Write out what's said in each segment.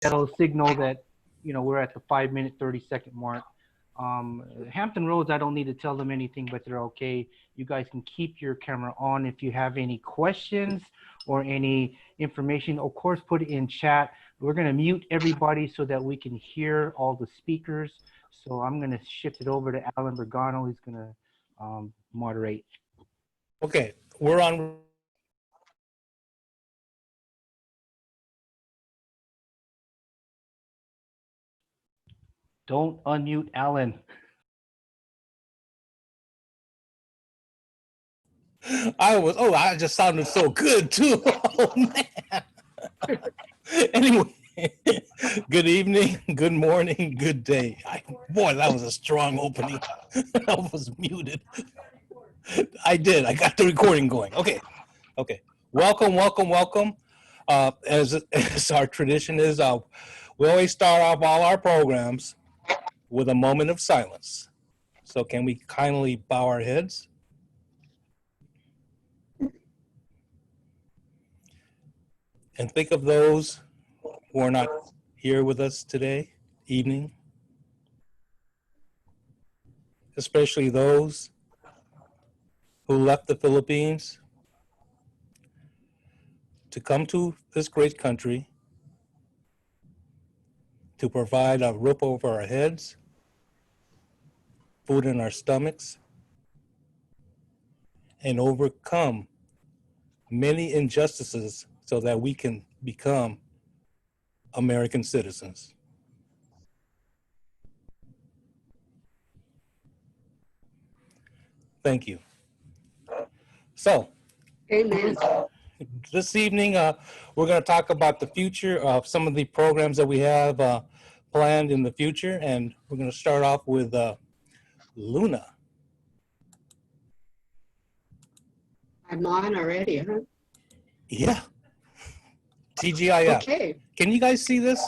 that'll signal that, we're at the 5 minute, 30-second mark. Hampton Roads, I don't need to tell them anything, but they're okay. You guys can keep your camera on. If you have any questions or any information, of course, put it in chat. We're going to mute everybody so that we can hear all the speakers. So I'm going to shift it over to Alan Bergano. He's going to moderate. Okay, we're on. Don't unmute Alan. I just sounded so good too. Oh man. Anyway, good evening, good morning, good day. Boy, that was a strong opening. I was muted. I did. I got the recording going. Okay. Welcome. As our tradition is, we always start off all our programs with a moment of silence. So can we kindly bow our heads? And think of those who are not here with us today, evening, especially those who left the Philippines to come to this great country to provide a roof over our heads, food in our stomachs, and overcome many injustices so that we can become American citizens. Thank you. So, Amen. This evening, we're going to talk about the future of some of the programs that we have planned in the future, and we're going to start off with Luna. I'm on already, huh? Yeah. TGIF. Okay. Can you guys see this?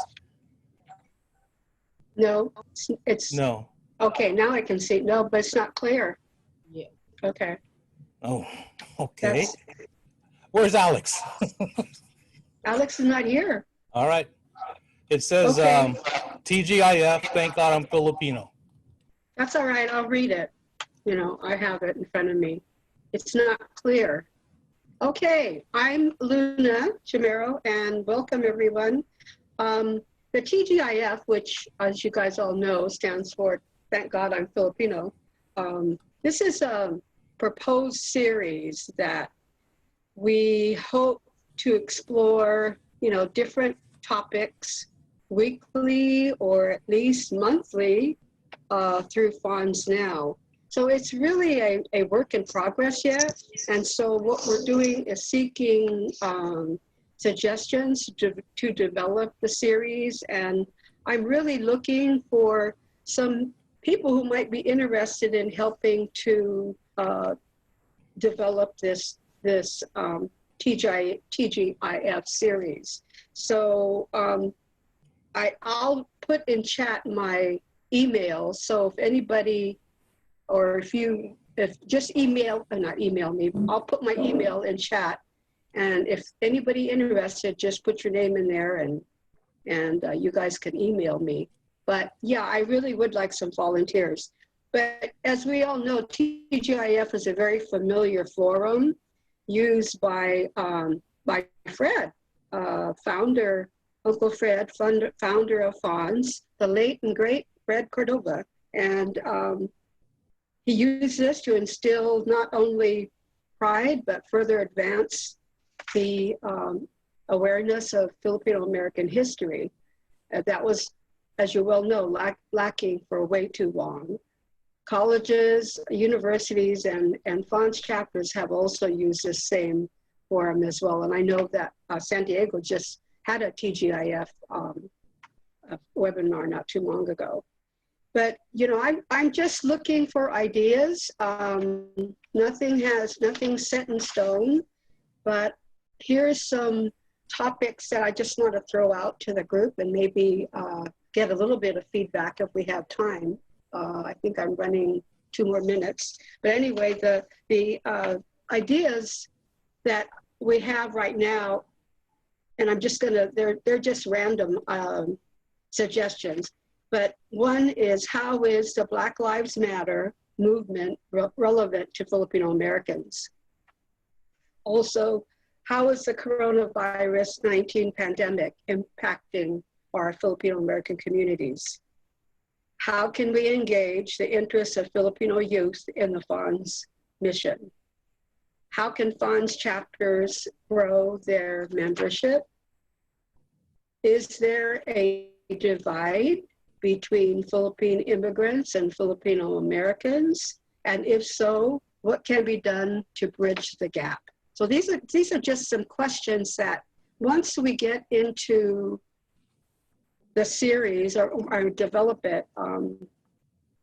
No, it's No. okay. Now I can see. No, but it's not clear. Yeah. Okay. Oh, okay. That's, Where's Alex? Alex is not here. All right. It says Okay. TGIF, thank God I'm Filipino. That's all right. I'll read it. I have it in front of me. It's not clear. Okay. I'm Luna Chimero, and welcome everyone. The TGIF, which, as you guys all know, stands for Thank God I'm Filipino. This is a proposed series that we hope to explore, different topics weekly or at least monthly through FANHS Now. So it's really a work in progress yet. And so what we're doing is seeking suggestions to develop the series. And I'm really looking for some people who might be interested in helping to develop this TGIF series. So I'll put in chat my email. So if anybody, or if just not email me, I'll put my email in chat. And if anybody interested, just put your name in there and you guys can email me. But yeah, I really would like some volunteers. But as we all know, TGIF is a very familiar forum used by Fred, Uncle Fred, founder of FANHS, the late and great Fred Cordova. And he used this to instill not only pride, but further advance the awareness of Filipino American history. That was, as you well know, lacking for way too long. Colleges, universities, and FANHS chapters have also used this same forum as well. And I know that San Diego just had a TGIF webinar not too long ago. But I'm just looking for ideas. Nothing's set in stone. But here's some topics that I just want to throw out to the group and maybe get a little bit of feedback if we have time. I think I'm running 2 more minutes. But anyway, the ideas that we have right now and I'm just gonna, they're just random suggestions. But one is, how is the Black Lives Matter movement relevant to Filipino Americans? Also, how is the coronavirus 19 pandemic impacting our Filipino American communities? How can we engage the interests of Filipino youth in the FANHS mission? How can FANHS chapters grow their membership? Is there a divide between Philippine immigrants and Filipino Americans? And if so, what can be done to bridge the gap? So these are just some questions that once we get into the series or develop it,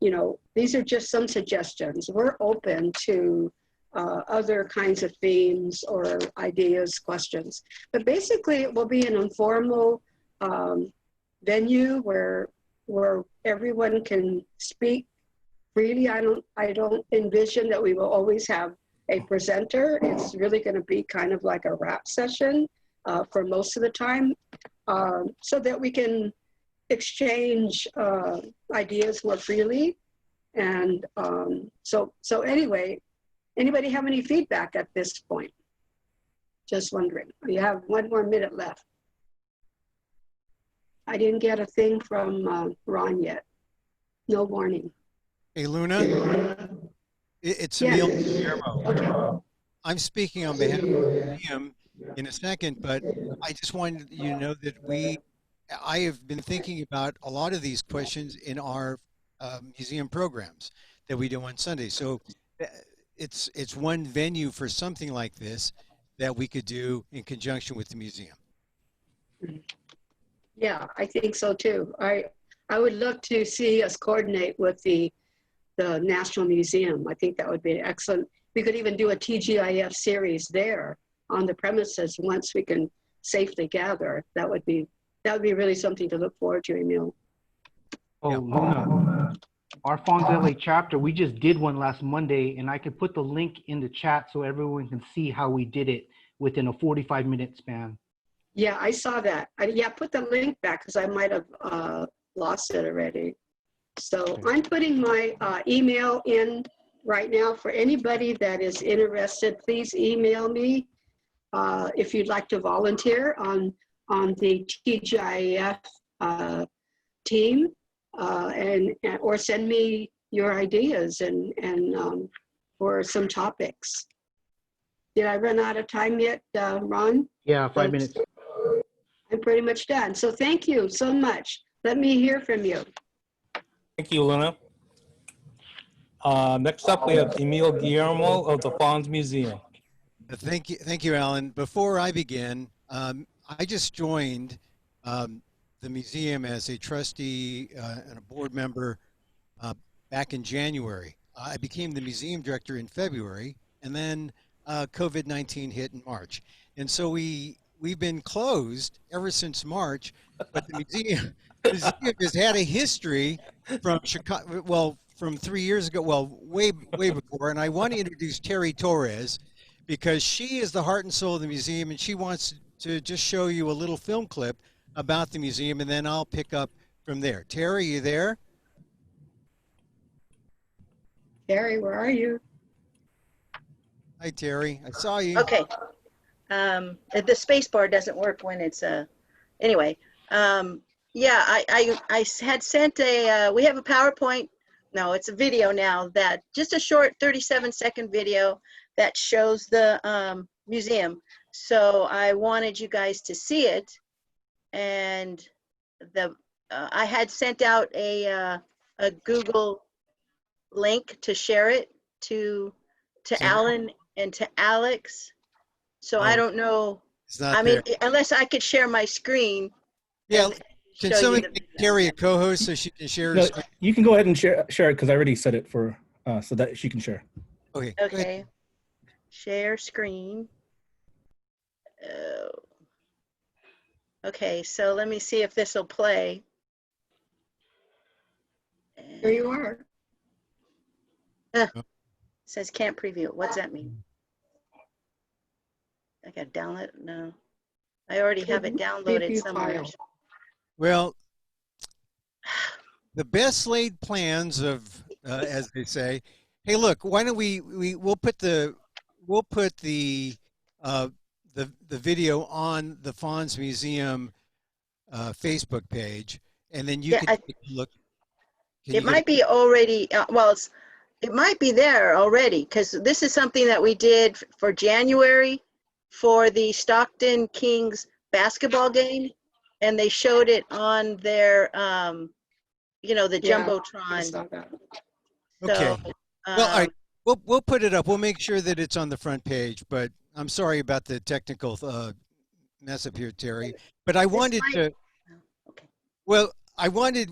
you know, these are just some suggestions. We're open to other kinds of themes or ideas, questions. But basically it will be an informal venue where everyone can speak freely. I don't envision that we will always have a presenter. It's really going to be kind of like a rap session for most of the time, so that we can exchange ideas more freely. And so anyway, anybody have any feedback at this point? Just wondering. You have 1 more minute left. I didn't get a thing from Ron yet. No warning. Hey, Luna, it's Yes. Emil Guillermo. Okay. I'm speaking on behalf of the museum in a second, but I just wanted you to know that I have been thinking about a lot of these questions in our museum programs that we do on Sunday. So it's one venue for something like this that we could do in conjunction with the museum. Yeah, I think so too. I would love to see us coordinate with the National Museum. I think that would be excellent. We could even do a TGIF series there on the premises once we can safely gather. That would be really something to look forward to, Emil. Oh, Yeah. Luna, our FANHS LA chapter, we just did one last Monday, and I could put the link in the chat so everyone can see how we did it within a 45-minute span. Yeah, I saw that. Yeah, put the link back because I might have lost it already. So I'm putting my email in right now for anybody that is interested. Please email me if you'd like to volunteer on the TGIF team, or send me your ideas and for some topics. Did I run out of time yet, Ron? Yeah, 5 minutes. I'm pretty much done. So thank you so much. Let me hear from you. Thank you, Luna. Next up, we have Emil Guillermo of the FANHS Museum. Thank you, Alan. Before I begin, I just joined the museum as a trustee and a board member back in January. I became the museum director in February, and then COVID-19 hit in March. And so we've been closed ever since March, but the museum has had a history from Chicago, well, from 3 years ago, well, way before. And I want to introduce Terry Torres because she is the heart and soul of the museum, and she wants to just show you a little film clip about the museum, and then I'll pick up from there. Terry, you there? Terry, where are you? Hi, Terry. I saw you. Okay. The space bar doesn't work when it's anyway. Yeah, I had sent we have a PowerPoint. No, it's a video now, that just a short 37-second video that shows the museum. So I wanted you guys to see it, and I had sent out a Google link to share it to Alan and to Alex. So I don't know. It's not I mean, there. unless I could share my screen. Yeah. and Can show you someone the make video. Terry a co-host so she can share her No, screen? you can go ahead and share it because I already set it for so that she can share. Okay. Go ahead. Okay. Share screen. Oh. Okay, so let me see if this will play. There you are. Says can't preview. What's that mean? I got to download it? No. I already have it downloaded preview somewhere. file. Well, the best laid plans of, as they say. Hey, look, why don't we'll put the uh, the video on the Fonz Museum Facebook page, and then you Yeah, can take a look. Can it you get might be already, well, it might be there already, because this is something that we did for January for the Stockton Kings basketball game, and they showed it on their, you know, the Yeah, I Jumbotron. saw that. Okay. So, Well, all right. We'll put it up. We'll make sure that it's on the front page. But I'm sorry about the technical mess up here, Terry. But I wanted might- to. okay. Well,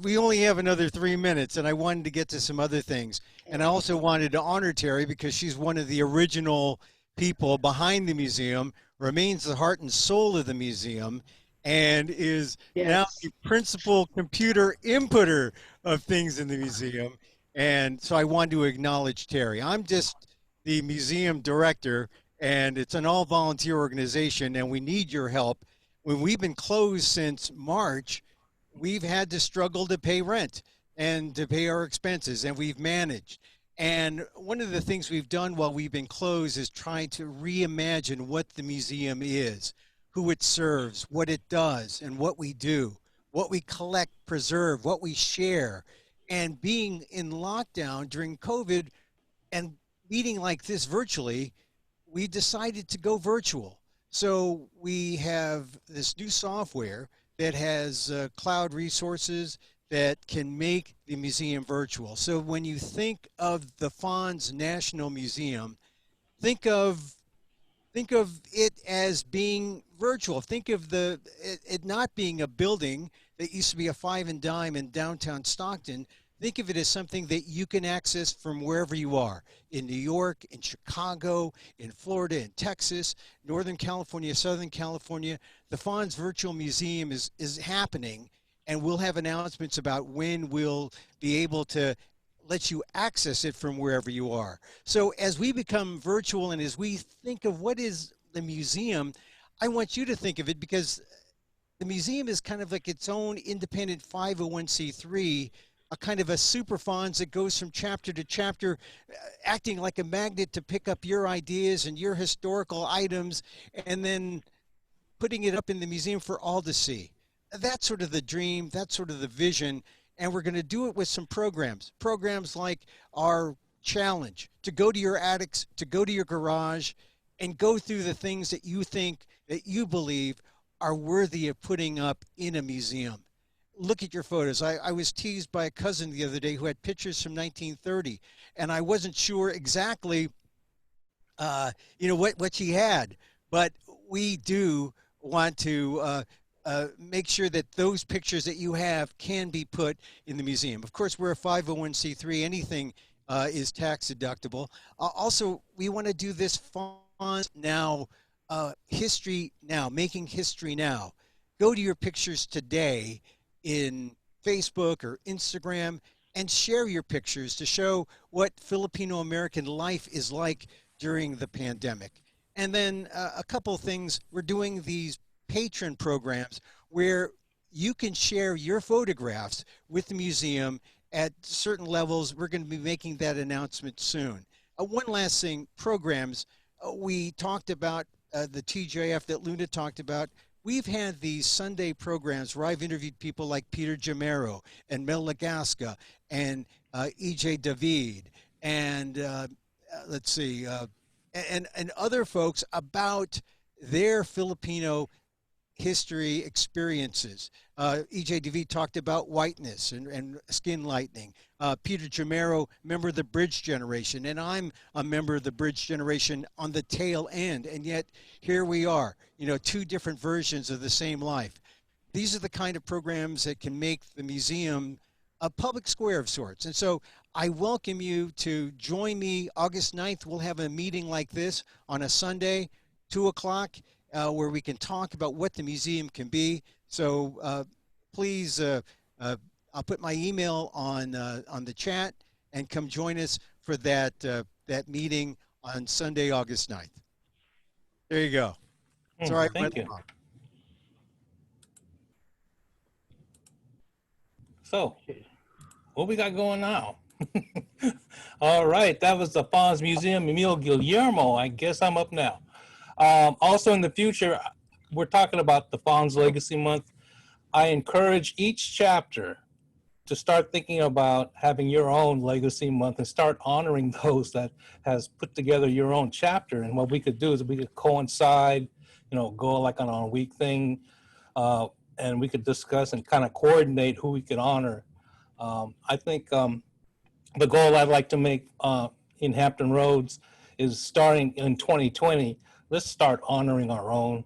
we only have another 3 minutes, and I wanted to get to some other things. And I also wanted to honor Terry because she's one of the original people behind the museum, remains the heart and soul of the museum, and is now Yes. the principal computer inputter of things in the museum. And so I wanted to acknowledge Terry. I'm just the museum director, and it's an all volunteer organization, and we need your help. When we've been closed since March, we've had to struggle to pay rent and to pay our expenses, and we've managed. And one of the things we've done while we've been closed is trying to reimagine what the museum is, who it serves, what it does, and what we do, what we collect, preserve, what we share. And being in lockdown during COVID and meeting like this virtually, we decided to go virtual. So we have this new software that has cloud resources that can make the museum virtual. So when you think of the Fonz National Museum, think of it as being virtual. Think of it not being a building that used to be a five and dime in downtown Stockton. Think of it as something that you can access from wherever you are, in New York, in Chicago, in Florida, in Texas, Northern California, Southern California. The Fonz Virtual Museum is happening, and we'll have announcements about when we'll be able to let you access it from wherever you are. So as we become virtual and as we think of what is the museum, I want you to think of it because the museum is kind of like its own independent 501c3, a kind of a super Fonz that goes from chapter to chapter, acting like a magnet to pick up your ideas and your historical items, and then putting it up in the museum for all to see. That's sort of the dream, that's sort of the vision, and we're going to do it with some programs like our challenge to go to your attics, to go to your garage, and go through the things that you think, that you believe are worthy of putting up in a museum. Look at your photos. I was teased by a cousin the other day who had pictures from 1930, and I wasn't sure exactly, what she had, but we do want to make sure that those pictures that you have can be put in the museum. Of course, we're a 501c3. Anything is tax deductible. Also, we want to do this Fonz Now, history now, making history now. Go to your pictures today in Facebook or Instagram and share your pictures to show what Filipino American life is like during the pandemic. And then a couple of things, we're doing these patron programs where you can share your photographs with the museum at certain levels. We're going to be making that announcement soon. One last thing, programs. We talked about the TJF that Luna talked about. We've had these Sunday programs where I've interviewed people like Peter Jamero and Mel Lagasca and E.J. David and let's see, and other folks about their Filipino history experiences. E.J. David talked about whiteness and skin lightening. Peter Jamero, member of the Bridge Generation, and I'm a member of the Bridge Generation on the tail end, and yet here we are, two different versions of the same life. These are the kind of programs that can make the museum a public square of sorts. And so I welcome you to join me August 9th. We'll have a meeting like this on a Sunday, 2 o'clock, where we can talk about what the museum can be. So please, I'll put my email on the chat and come join us for that meeting on Sunday, August 9th. There you go. Sorry, I Thank went you. long. So, what we got going now? All right, that was the FANHS Museum, Emil Guillermo. I guess I'm up now. Also in the future, we're talking about the FANHS Legacy Month. I encourage each chapter to start thinking about having your own legacy month and start honoring those that has put together your own chapter. And what we could do is we could coincide, go like on a week thing, and we could discuss and kind of coordinate who we could honor. I think the goal I'd like to make in Hampton Roads is starting in 2020, let's start honoring our own.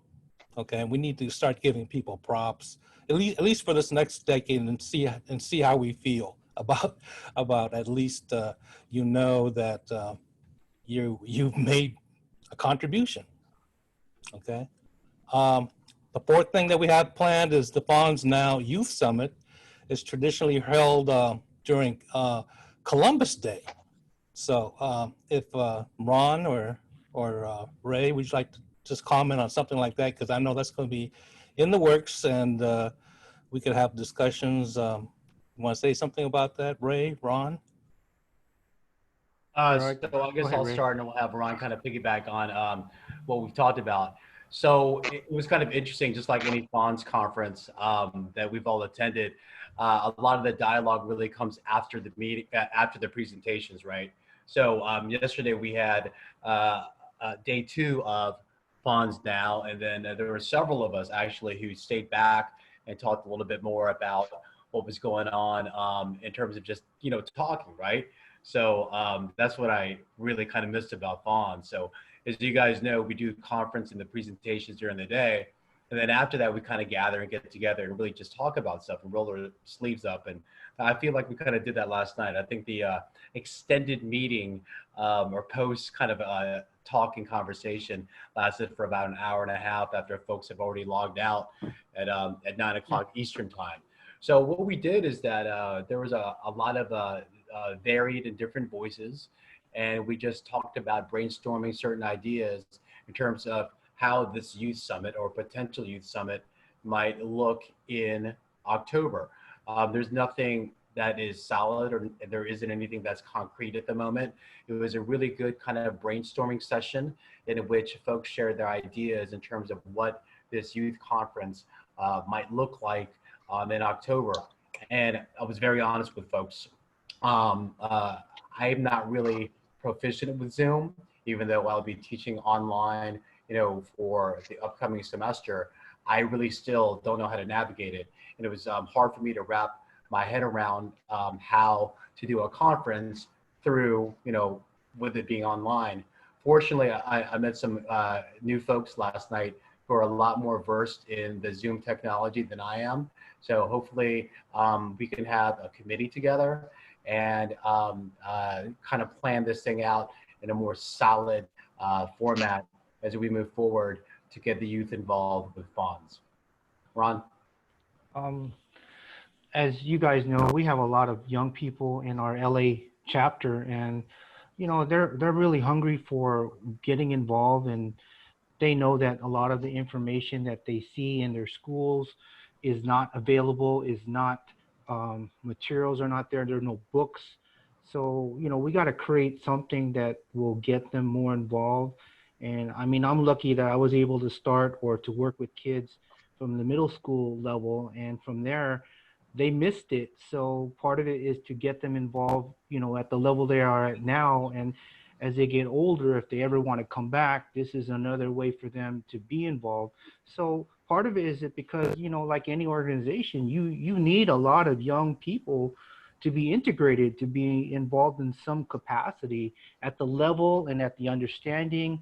Okay, we need to start giving people props, at least for this next decade, and see how we feel about at least that you've made a contribution. Okay, the fourth thing that we have planned is the FANHS Now Youth Summit. Is traditionally held during Columbus Day. So if Ron or Ray, would you like to just comment on something like that? Because I know that's going to be in the works, and we could have discussions. You want to say something about that, Ray, Ron? All So right. I guess ahead, I'll Ray. start and we'll have Ron kind of piggyback on what we've talked about. So it was kind of interesting, just like any FANHS conference that we've all attended. A lot of the dialogue really comes after the meeting, after the presentations, right? So yesterday we had day 2 of FANHS Now, and then there were several of us actually who stayed back and talked a little bit more about what was going on in terms of just, talking, right? So that's what I really kind of missed about FANHS. So as you guys know, we do conference and the presentations during the day. And then after that, we kind of gather and get together and really just talk about stuff and roll our sleeves up. And I feel like we kind of did that last night. I think the extended meeting or post kind of talk and conversation lasted for about an hour and a half after folks have already logged out at 9 o'clock Eastern time. So what we did is that there was a lot of varied and different voices. And we just talked about brainstorming certain ideas in terms of how this youth summit or potential youth summit might look in October. There's nothing that is solid, or there isn't anything that's concrete at the moment. It was a really good kind of brainstorming session in which folks shared their ideas in terms of what this youth conference might look like in October. And I was very honest with folks. I'm not really proficient with Zoom, even though I'll be teaching online, for the upcoming semester. I really still don't know how to navigate it. And it was hard for me to wrap my head around how to do a conference through, with it being online. Fortunately, I met some new folks last night who are a lot more versed in the Zoom technology than I am. So hopefully we can have a committee together and kind of plan this thing out in a more solid format as we move forward to get the youth involved with FANHS. Ron? As you guys know, we have a lot of young people in our LA chapter, and they're really hungry for getting involved, and they know that a lot of the information that they see in their schools is not available, is not materials are not there. There are no books. So, we got to create something that will get them more involved. And I mean, I'm lucky that I was able to start or to work with kids from the middle school level. And from there, they missed it. So part of it is to get them involved, at the level they are at now. And as they get older, if they ever want to come back, this is another way for them to be involved. So part of it is that because, like any organization, you need a lot of young people to be integrated, to be involved in some capacity at the level and at the understanding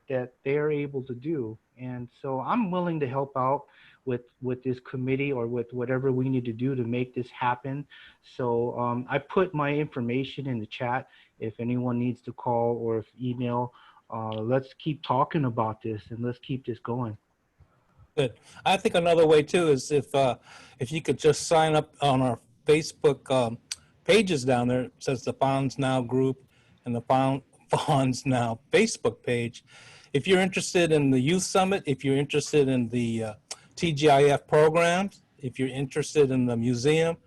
that they're able to do. And so I'm willing to help out with this committee or with whatever we need to do to make this happen. So I put my information in the chat if anyone needs to call or if email. Let's keep talking about this and let's keep this going. Good. I think another way too is if you could just sign up on our Facebook pages down there. It says the FANHS Now group and the FANHS Now Facebook page. If you're interested in the Youth Summit, if you're interested in the TGIF programs, if you're interested in the museum,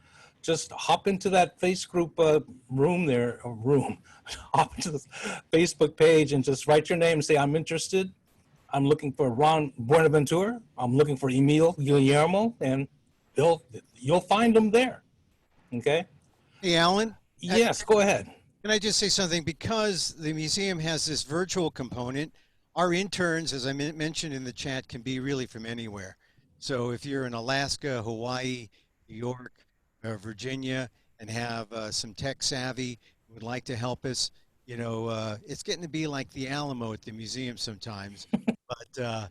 just hop into that face group room there, or room, hop into the Facebook page and just write your name and say, I'm interested. I'm looking for Ron Buenaventura. I'm looking for Emil Guillermo, and you'll find them there. Okay. Hey, Alan. Yes, go ahead. Can I just say something? Because the museum has this virtual component, our interns, as I mentioned in the chat, can be really from anywhere. So if you're in Alaska, Hawaii, New York, Virginia, and have some tech savvy, would like to help us, it's getting to be like the Alamo at the museum sometimes. But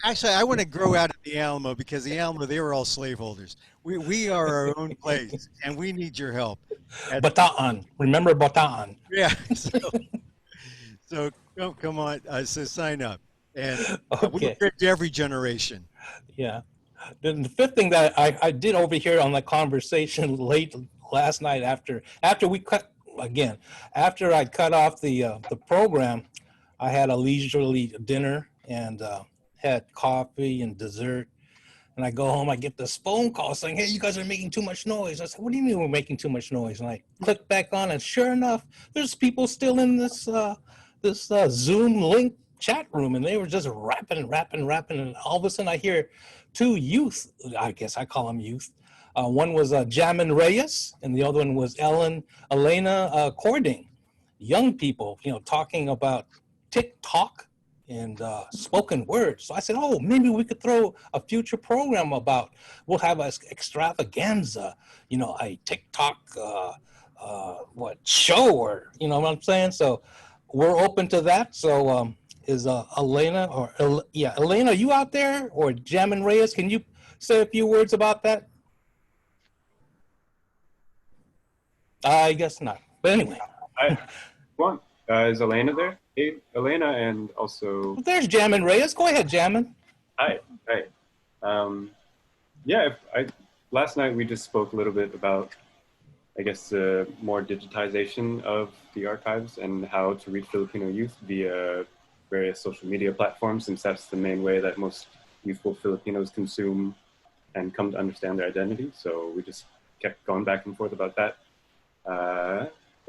actually, I want to grow out of the Alamo, because the Alamo, they were all slaveholders. We are our own place, and we need your help. Bataan. Remember Bataan. Yeah. So come on. So sign up. And we're good to every generation. Yeah. Then the fifth thing that I did over here on the conversation late last night after I cut off the program, I had a leisurely dinner and had coffee and dessert. And I go home, I get this phone call saying, hey, you guys are making too much noise. I said, what do you mean we're making too much noise? And I click back on, and sure enough, there's people still in this Zoom link chat room, and they were just rapping. And all of a sudden I hear two youth, I guess I call them youth. One was Jamin Reyes, and the other one was Elena Cording. Young people, talking about TikTok and spoken words. So I said, oh, maybe we could throw a future program about, we'll have an extravaganza, a TikTok show, or what I'm saying? So we're open to that. So is Elena, Elena, are you out there? Or Jamin Reyes, can you say a few words about that? I guess not. But anyway. Is Elena there? Hey, Elena, and also... Well, there's Jamin Reyes. Go ahead, Jamin. Hi. Last night we just spoke a little bit about, I guess, more digitization of the archives and how to reach Filipino youth via various social media platforms, since that's the main way that most youthful Filipinos consume and come to understand their identity. So we just kept going back and forth about that.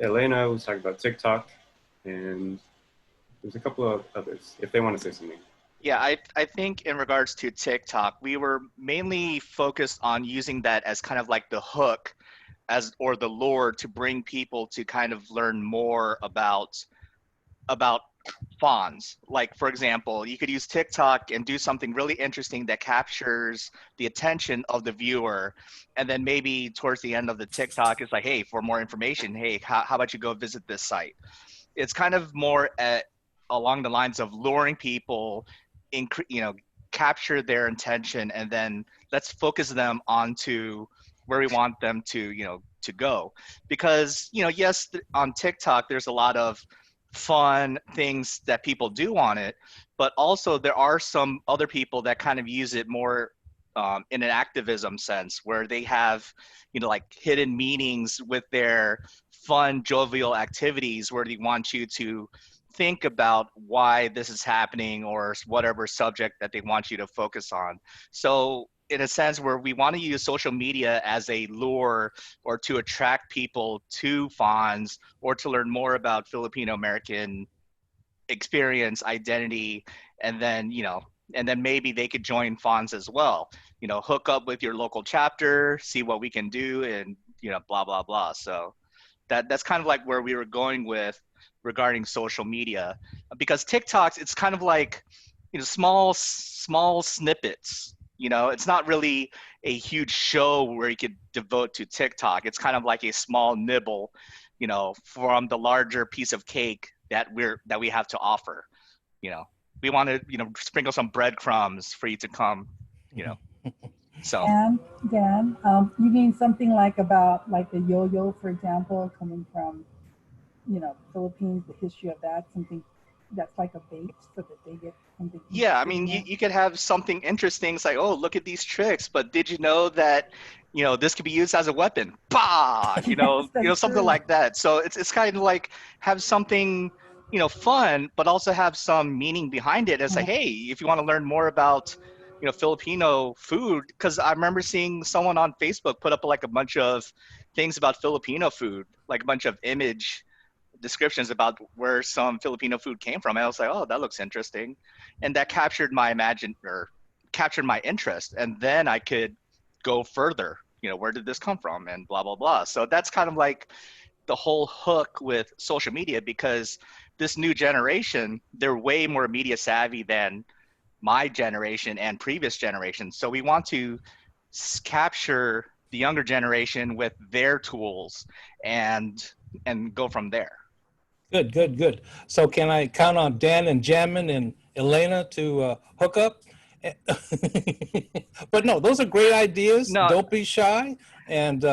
Elena was talking about TikTok, and there's a couple of others, if they want to say something. Yeah, I think in regards to TikTok, we were mainly focused on using that as kind of like the hook or the lure to bring people to kind of learn more about FANHS. Like, for example, you could use TikTok and do something really interesting that captures the attention of the viewer. And then maybe towards the end of the TikTok, it's like, hey, for more information, hey, how about you go visit this site? It's kind of more along the lines of luring people, capture their intention, and then let's focus them onto where we want them to go. Because, yes, on TikTok, there's a lot of fun things that people do on it, but also there are some other people that kind of use it more in an activism sense, where they have, like hidden meanings with their fun, jovial activities, where they want you to think about why this is happening or whatever subject that they want you to focus on. So in a sense, where we want to use social media as a lure or to attract people to FANHS or to learn more about Filipino American experience, identity, and then, and then maybe they could join FANHS as well. Hook up with your local chapter, see what we can do, and, blah, blah, blah. So that's kind of like where we were going with regarding social media, because TikToks, it's kind of like, small snippets. It's not really a huge show where you could devote to TikTok. It's kind of like a small nibble, from the larger piece of cake that we have to offer. We want to, sprinkle some breadcrumbs for you to come, So. And Dan, you mean something like about like the yo-yo, for example, coming from, Philippines, the history of that, something that's like a bait so that they get something. Yeah, I mean, you could have something interesting. It's like, oh, look at these tricks, but did you know that, this could be used as a weapon? Bah, Yes, something true. like that. So it's kind of like have something, fun, but also have some meaning behind it. It's like, hey, if you want to learn more about, Filipino food, because I remember seeing someone on Facebook put up like a bunch of things about Filipino food, like a bunch of image descriptions about where some Filipino food came from. And I was like, oh, that looks interesting. And that captured my interest. And then I could go further, where did this come from and blah, blah, blah. So that's kind of like the whole hook with social media, because this new generation, they're way more media savvy than my generation and previous generations. So we want to capture the younger generation with their tools and go from there. Good, good, good. So can I count on Dan and Jamin and Elena to hook up? But no, those are great ideas. No. Don't be shy. And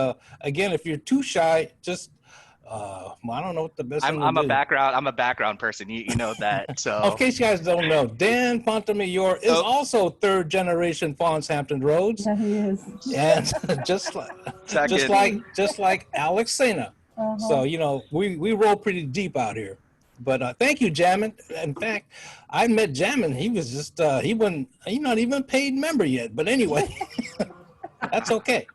again, if you're too shy, just I don't know what the best thing to I'm do. I'm a background person. You know that. So in case you guys don't know, Dan Fontemayor is also third generation FANHS Hampton Roads. Yeah, he is. And just like Alex Sena. So, we roll pretty deep out here. But thank you, Jamin. In fact, I met Jamin. He was just, he's not even a paid member yet. But anyway, that's okay.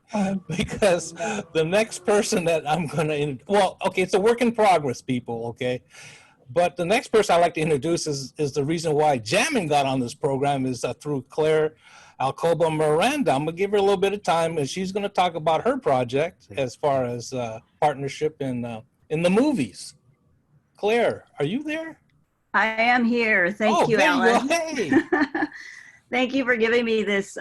Because the next person that I'm going to, it's a work in progress, people, okay? But the next person I'd like to introduce is the reason why Jamin got on this program is through Claire Alcoba Miranda. I'm going to give her a little bit of time, and she's going to talk about her project as far as partnership in the movies. Claire, are you there? I am here. Thank you, Alan. Hey. Thank you for giving me this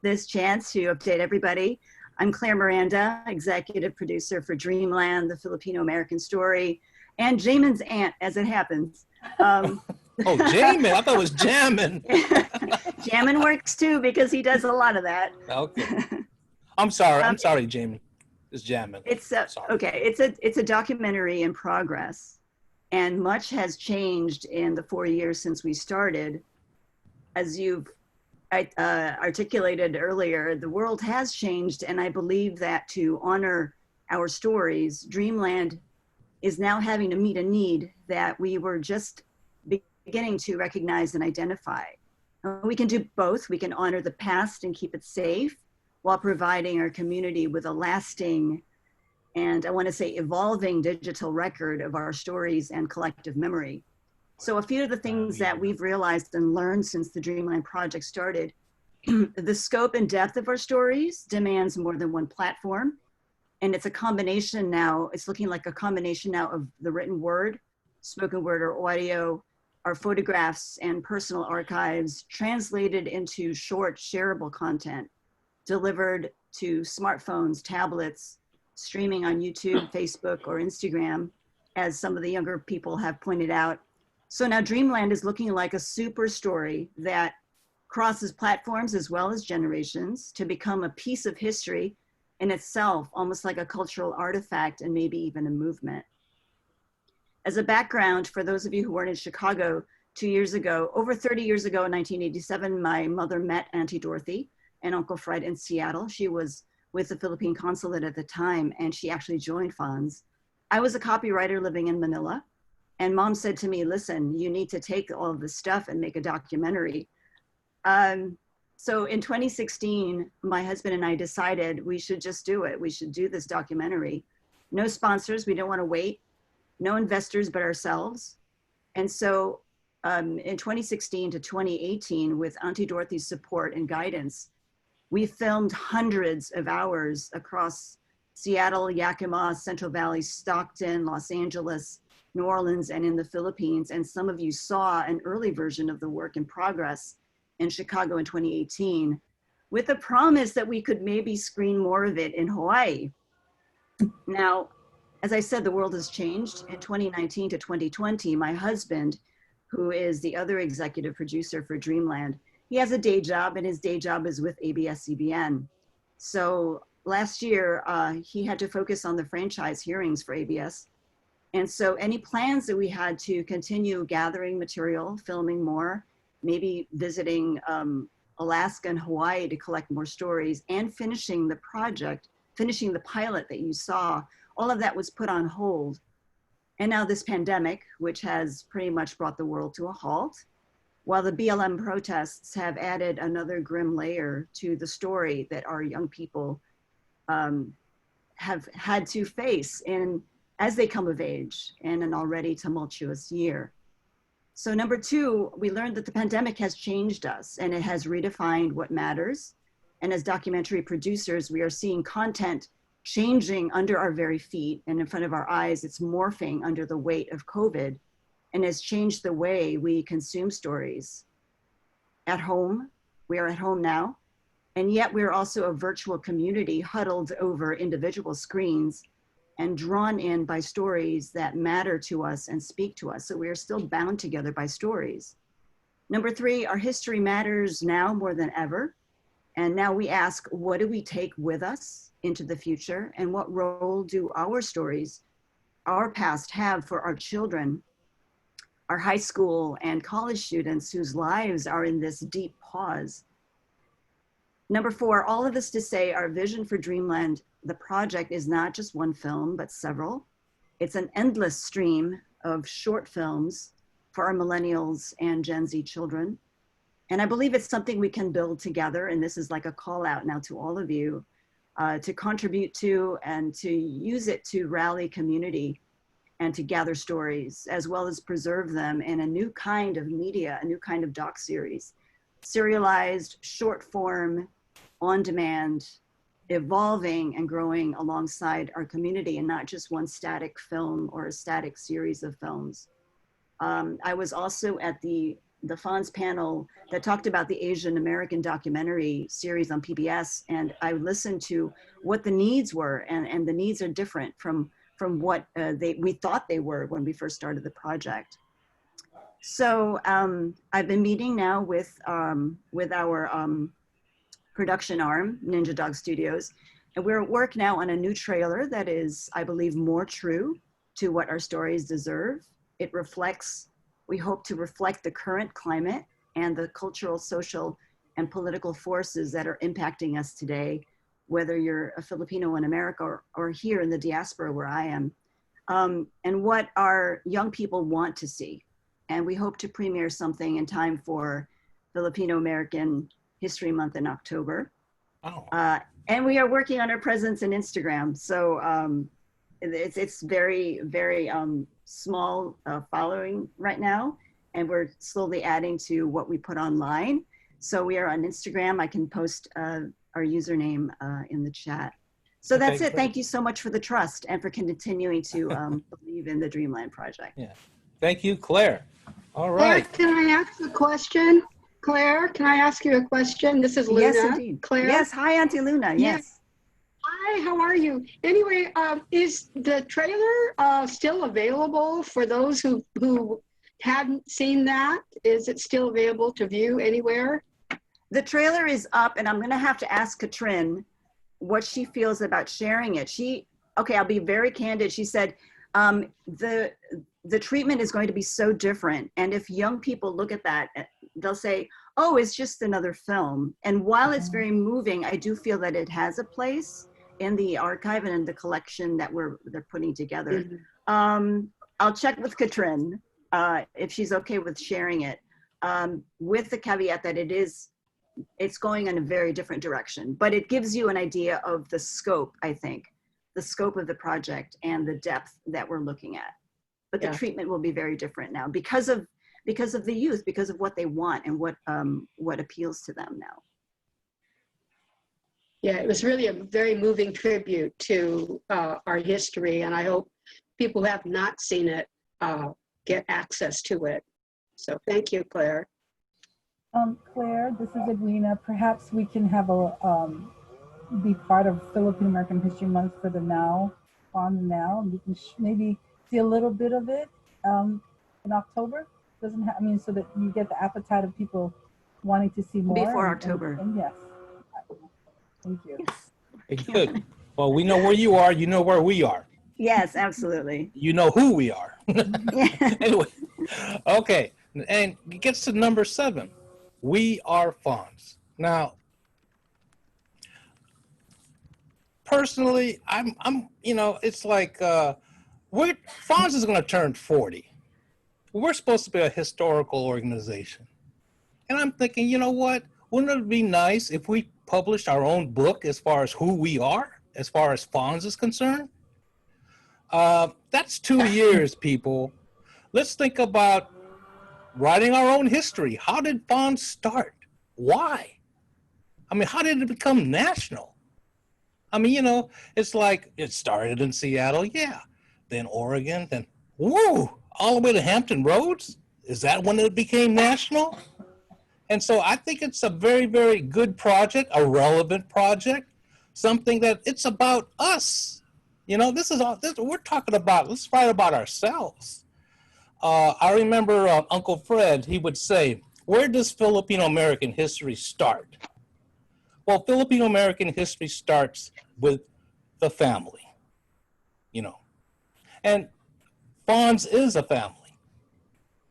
this chance to update everybody. I'm Claire Miranda, executive producer for Dreamland, the Filipino-American story, and Jamin's aunt, as it happens. Jamin. I thought it was Jamin. Jamin works too, because he does a lot of that. Okay. I'm sorry, Jamin. It's Jamin. It's okay. It's a documentary in progress, and much has changed in the 4 years since we started. As you've articulated earlier, the world has changed, and I believe that to honor our stories, Dreamland is now having to meet a need that we were just beginning to recognize and identify. We can do both. We can honor the past and keep it safe while providing our community with a lasting and, I want to say, evolving digital record of our stories and collective memory. So a few of the things that we've realized and learned since the Dreamland project started, the scope and depth of our stories demands more than one platform. And it's a combination now, it's looking like a combination now of the written word, spoken word or audio, our photographs and personal archives translated into short shareable content, delivered to smartphones, tablets, streaming on YouTube, Facebook, or Instagram, as some of the younger people have pointed out. So now Dreamland is looking like a super story that crosses platforms as well as generations to become a piece of history in itself, almost like a cultural artifact and maybe even a movement. As a background, for those of you who weren't in Chicago 2 years ago, over 30 years ago in 1987, my mother met Auntie Dorothy and Uncle Fred in Seattle. She was with the Philippine consulate at the time, and she actually joined FANHS. I was a copywriter living in Manila, and Mom said to me, listen, you need to take all of this stuff and make a documentary. So in 2016, my husband and I decided we should just do it. We should do this documentary. No sponsors, we don't want to wait. No investors but ourselves. And so in 2016 to 2018, with Auntie Dorothy's support and guidance, we filmed hundreds of hours across Seattle, Yakima, Central Valley, Stockton, Los Angeles, New Orleans, and in the Philippines. And some of you saw an early version of the work in progress in Chicago in 2018, with a promise that we could maybe screen more of it in Hawaii. Now, as I said, the world has changed. In 2019 to 2020, my husband, who is the other executive producer for Dreamland, he has a day job, and his day job is with ABS-CBN. So last year, he had to focus on the franchise hearings for ABS. And so any plans that we had to continue gathering material, filming more, maybe visiting Alaska and Hawaii to collect more stories, and finishing the project, finishing the pilot that you saw, all of that was put on hold. And now this pandemic, which has pretty much brought the world to a halt, while the BLM protests have added another grim layer to the story that our young people have had to face as they come of age in an already tumultuous year. So number two, we learned that the pandemic has changed us and it has redefined what matters. And as documentary producers, we are seeing content changing under our very feet and in front of our eyes. It's morphing under the weight of COVID and has changed the way we consume stories. At home, we are at home now, and yet we're also a virtual community huddled over individual screens and drawn in by stories that matter to us and speak to us. So we are still bound together by stories. Number three, our history matters now more than ever. And now we ask, what do we take with us into the future? And what role do our stories, our past, have for our children, our high school and college students whose lives are in this deep pause? Number four, all of this to say our vision for Dreamland, the project, is not just one film, but several. It's an endless stream of short films for our millennials and Gen Z children. And I believe it's something we can build together. And this is like a call out now to all of you to contribute to and to use it to rally community and to gather stories, as well as preserve them in a new kind of media, a new kind of doc series, serialized, short form, on demand, evolving and growing alongside our community, and not just one static film or a static series of films. I was also at the FANHS panel that talked about the Asian American documentary series on PBS, and I listened to what the needs were, and the needs are different from what we thought they were when we first started the project. So I've been meeting now with our production arm, Ninja Dog Studios, and we're at work now on a new trailer that is, I believe, more true to what our stories deserve. It reflects, we hope to reflect the current climate and the cultural, social, and political forces that are impacting us today, whether you're a Filipino in America or here in the diaspora where I am, and what our young people want to see. And we hope to premiere something in time for Filipino American History Month in October. Oh. And we are working on our presence in Instagram. So it's very, very small following right now. And we're slowly adding to what we put online. So we are on Instagram. I can post our username in the chat. So that's it. Great. Thank you so much for the trust and for continuing to believe in the Dreamland project. Yeah. Thank you, Claire. All Claire, right. can I ask a question? Claire, can I ask you a question? This is Luna. Yes, indeed. Claire? Yes, hi, Auntie Luna. Yes. Hi, how are you? Anyway, is the trailer still available for those who hadn't seen that? Is it still available to view anywhere? The trailer is up, and I'm going to have to ask Katrin what she feels about sharing it. Okay, I'll be very candid. She said the treatment is going to be so different, and if young people look at that, they'll say, oh, it's just another film. And while it's very moving, I do feel that it has a place in the archive and in the collection that they're putting together. I'll check with Katrin if she's okay with sharing it, with the caveat that it's going in a very different direction, but it gives you an idea of the scope, I think, the scope of the project and the depth that we're looking at. But the treatment will be very different now because of the youth, because of what they want and what appeals to them now. Yeah, it was really a very moving tribute to our history, and I hope people who have not seen it get access to it. So thank you, Claire. Claire, this is Edwina. Perhaps we can have be part of Philippine American History Month for the now, on the now, and we can maybe see a little bit of it in October. So that you get the appetite of people wanting to see more. Before October. And yes. Thank you. Yes. Good. Well, we know where you are. You know where we are. Yes, absolutely. You know who we are. Anyway, okay. And it gets to number 7. We are FANHS. Now, personally, I'm it's like FANHS is going to turn 40. We're supposed to be a historical organization. And I'm thinking, you know what? Wouldn't it be nice if we published our own book as far as who we are, as far as FANHS is concerned? That's 2 years, people. Let's think about writing our own history. How did FANHS start? Why? I mean, how did it become national? I mean, you know, it's like it started in Seattle, yeah. Then Oregon, then, whoa, all the way to Hampton Roads? Is that when it became national? And so I think it's a very, very good project, a relevant project, something that it's about us. You know, this is all this we're talking about. Let's write about ourselves. I remember Uncle Fred, he would say, where does Filipino American history start? Well, Filipino American history starts with the family, you know, and FANHS is a family.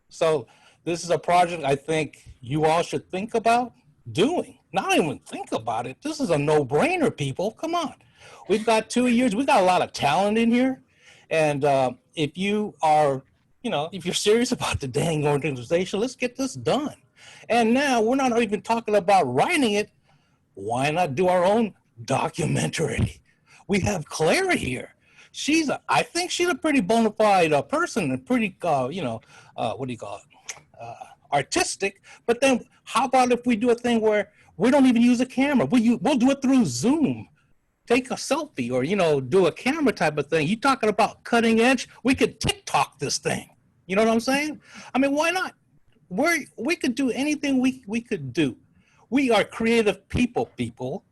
So this is a project I think you all should think about doing. Not even think about it. This is a no-brainer, people. Come on. We've got 2 years. We've got a lot of talent in here. And if you are, you know, if you're serious about the dang organization, let's get this done. And now we're not even talking about writing it. Why not do our own documentary? We have Claire here. I think she's a pretty bona fide person and pretty, you know, what do you call it? Artistic. But then how about if we do a thing where we don't even use a camera? We'll do it through Zoom. Take a selfie or, you know, do a camera type of thing. You talking about cutting edge? We could TikTok this thing. You know what I'm saying? I mean, why not? We could do anything we could do. We are creative people,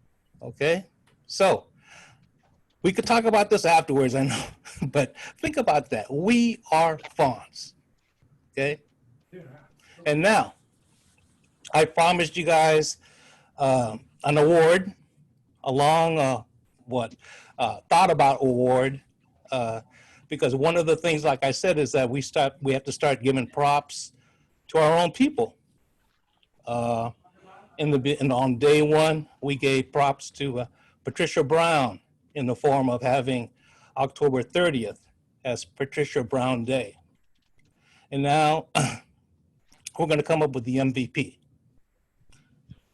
okay? So we could talk about this afterwards, I know, but think about that. We are FANHS, okay? And now, I promised you guys an award, a long, thought about award, because one of the things, like I said, is that we have to start giving props to our own people. On day one, we gave props to Patricia Brown in the form of having October 30th as Patricia Brown Day. And now we're going to come up with the MVP,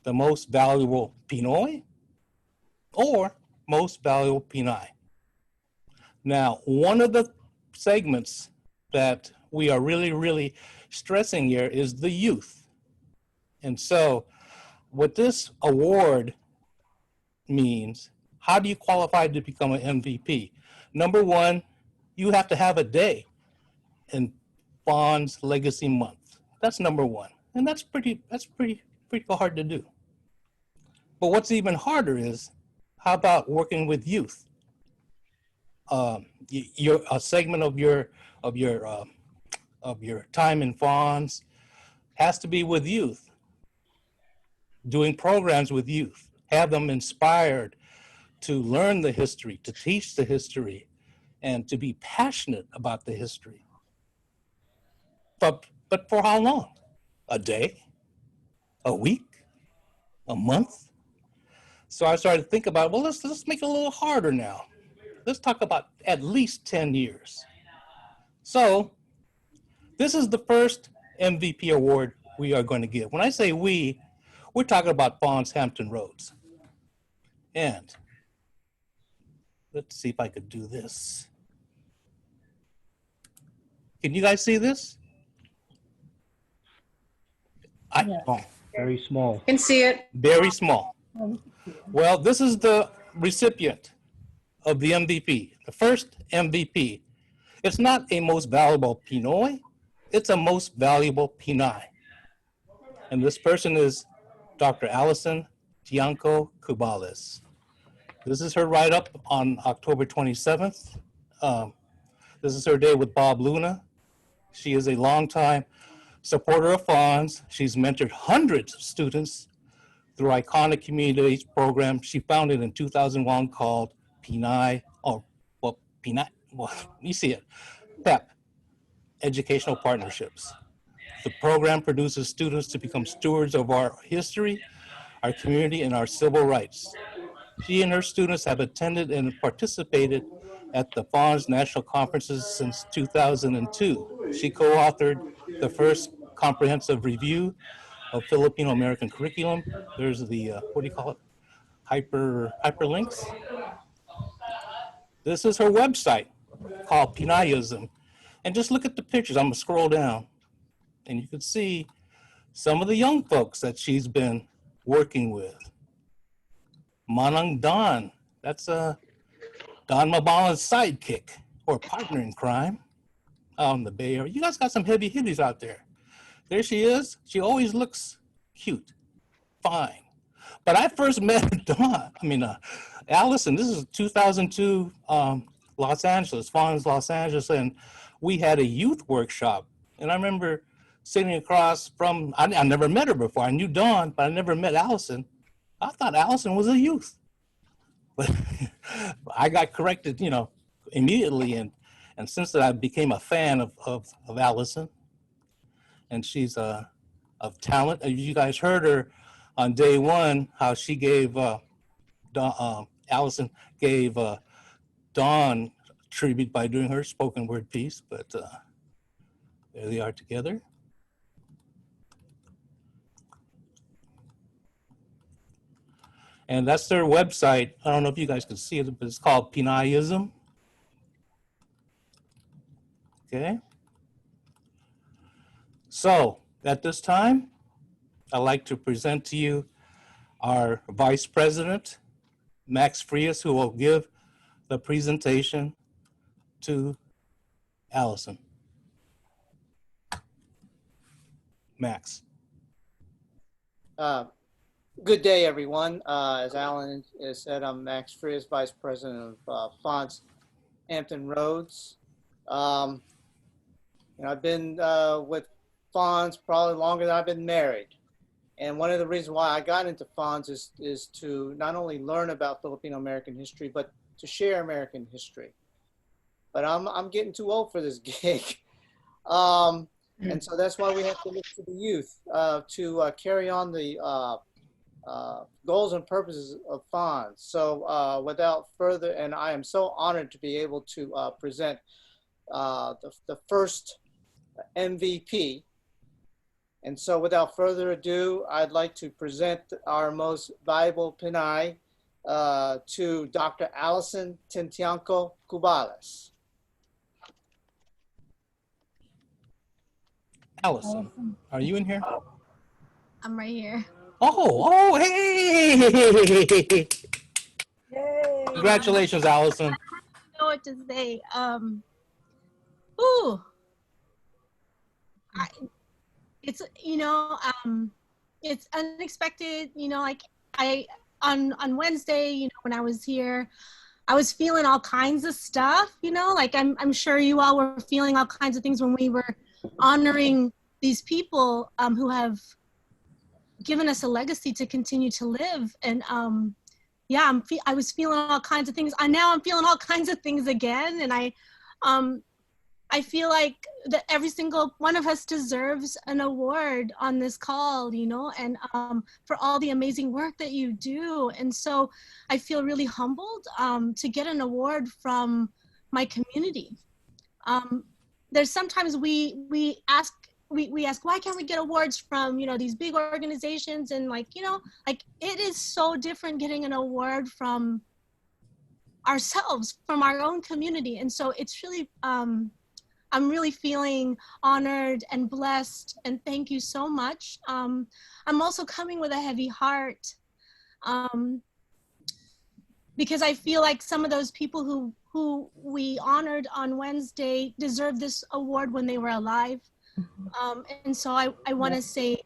the most valuable Pinoy or most valuable Pinay. Now, one of the segments that we are really, really stressing here is the youth. And so what this award means, how do you qualify to become an MVP? Number one, you have to have a day in FANHS Legacy Month. That's number one. And that's pretty hard to do. But what's even harder is, how about working with youth? A segment of your time in FANHS has to be with youth, doing programs with youth, have them inspired to learn the history, to teach the history, and to be passionate about the history. But for how long? A day? A week? A month? So I started to think about, well, let's make it a little harder now. Let's talk about at least 10 years. So this is the first MVP award we are going to give. When I say we, we're talking about FANHS Hampton Roads. And let's see if I could do this. Can you guys see this? Oh, very small. Can see it. Very small. Well, this is the recipient of the MVP, the first MVP. It's not a most valuable Pinoy, it's a most valuable Pinay. And this person is Dr. Allison Tianco Cubales. This is her write-up on October 27th. This is her day with Bob Luna. She is a longtime supporter of FANHS. She's mentored hundreds of students through iconic community program she founded in 2001 called Pinay, you see it, PEP, Educational Partnerships. The program produces students to become stewards of our history, our community, and our civil rights. She and her students have attended and participated at the FANHS National Conferences since 2002. She co-authored the first comprehensive review of Filipino American curriculum. There's the, what do you call it? Hyperlinks. This is her website called Pinayism. And just look at the pictures. I'm gonna scroll down and you can see some of the young folks that she's been working with. Manang Don, that's Don Mabalan's sidekick or partner in crime out in the Bay Area. You guys got some heavy hitters out there. There she is. She always looks cute, fine. But I first met Allison, this is 2002, Los Angeles, FANHS Los Angeles, and we had a youth workshop. And I remember sitting across from, I never met her before. I knew Dawn, but I never met Allison. I thought Allison was a youth. But I got corrected, immediately. And since that, I became a fan of Allison. And she's of talent. You guys heard her on day one, how she gave, Allison gave Dawn tribute by doing her spoken word piece, but there they are together. And that's their website. I don't know if you guys can see it, but it's called Pinayism. Okay. So at this time, I'd like to present to you our Vice President, Max Frias, who will give the presentation to Allison. Max. Good day, everyone. As Alan has said, I'm Max Frias, Vice President of FANHS Hampton Roads. I've been with FANHS probably longer than I've been married. And one of the reasons why I got into FANHS is to not only learn about Filipino American history, but to share American history. But I'm getting too old for this gig. And so that's why we have to look to the youth to carry on the goals and purposes of FANHS. So without further, and I am so honored to be able to present the first MVP. And so without further ado, I'd like to present our most valuable Pinay to Dr. Allison Tintianco Cubales. Allison, are you in here? I'm right here. Oh, hey! Yay. Congratulations, Allison. I don't know what to say. It's unexpected. On Wednesday, when I was here, I was feeling all kinds of stuff. I'm sure you all were feeling all kinds of things when we were honoring these people who have given us a legacy to continue to live. And I was feeling all kinds of things. Now I'm feeling all kinds of things again. And I feel like that every single one of us deserves an award on this call, and for all the amazing work that you do. And so I feel really humbled to get an award from my community. There's sometimes we ask, why can't we get awards from, these big organizations? And it is so different getting an award from ourselves, from our own community. And so it's really, I'm really feeling honored and blessed, and thank you so much. I'm also coming with a heavy heart because I feel like some of those people who we honored on Wednesday deserve this award when they were alive. And so I want to say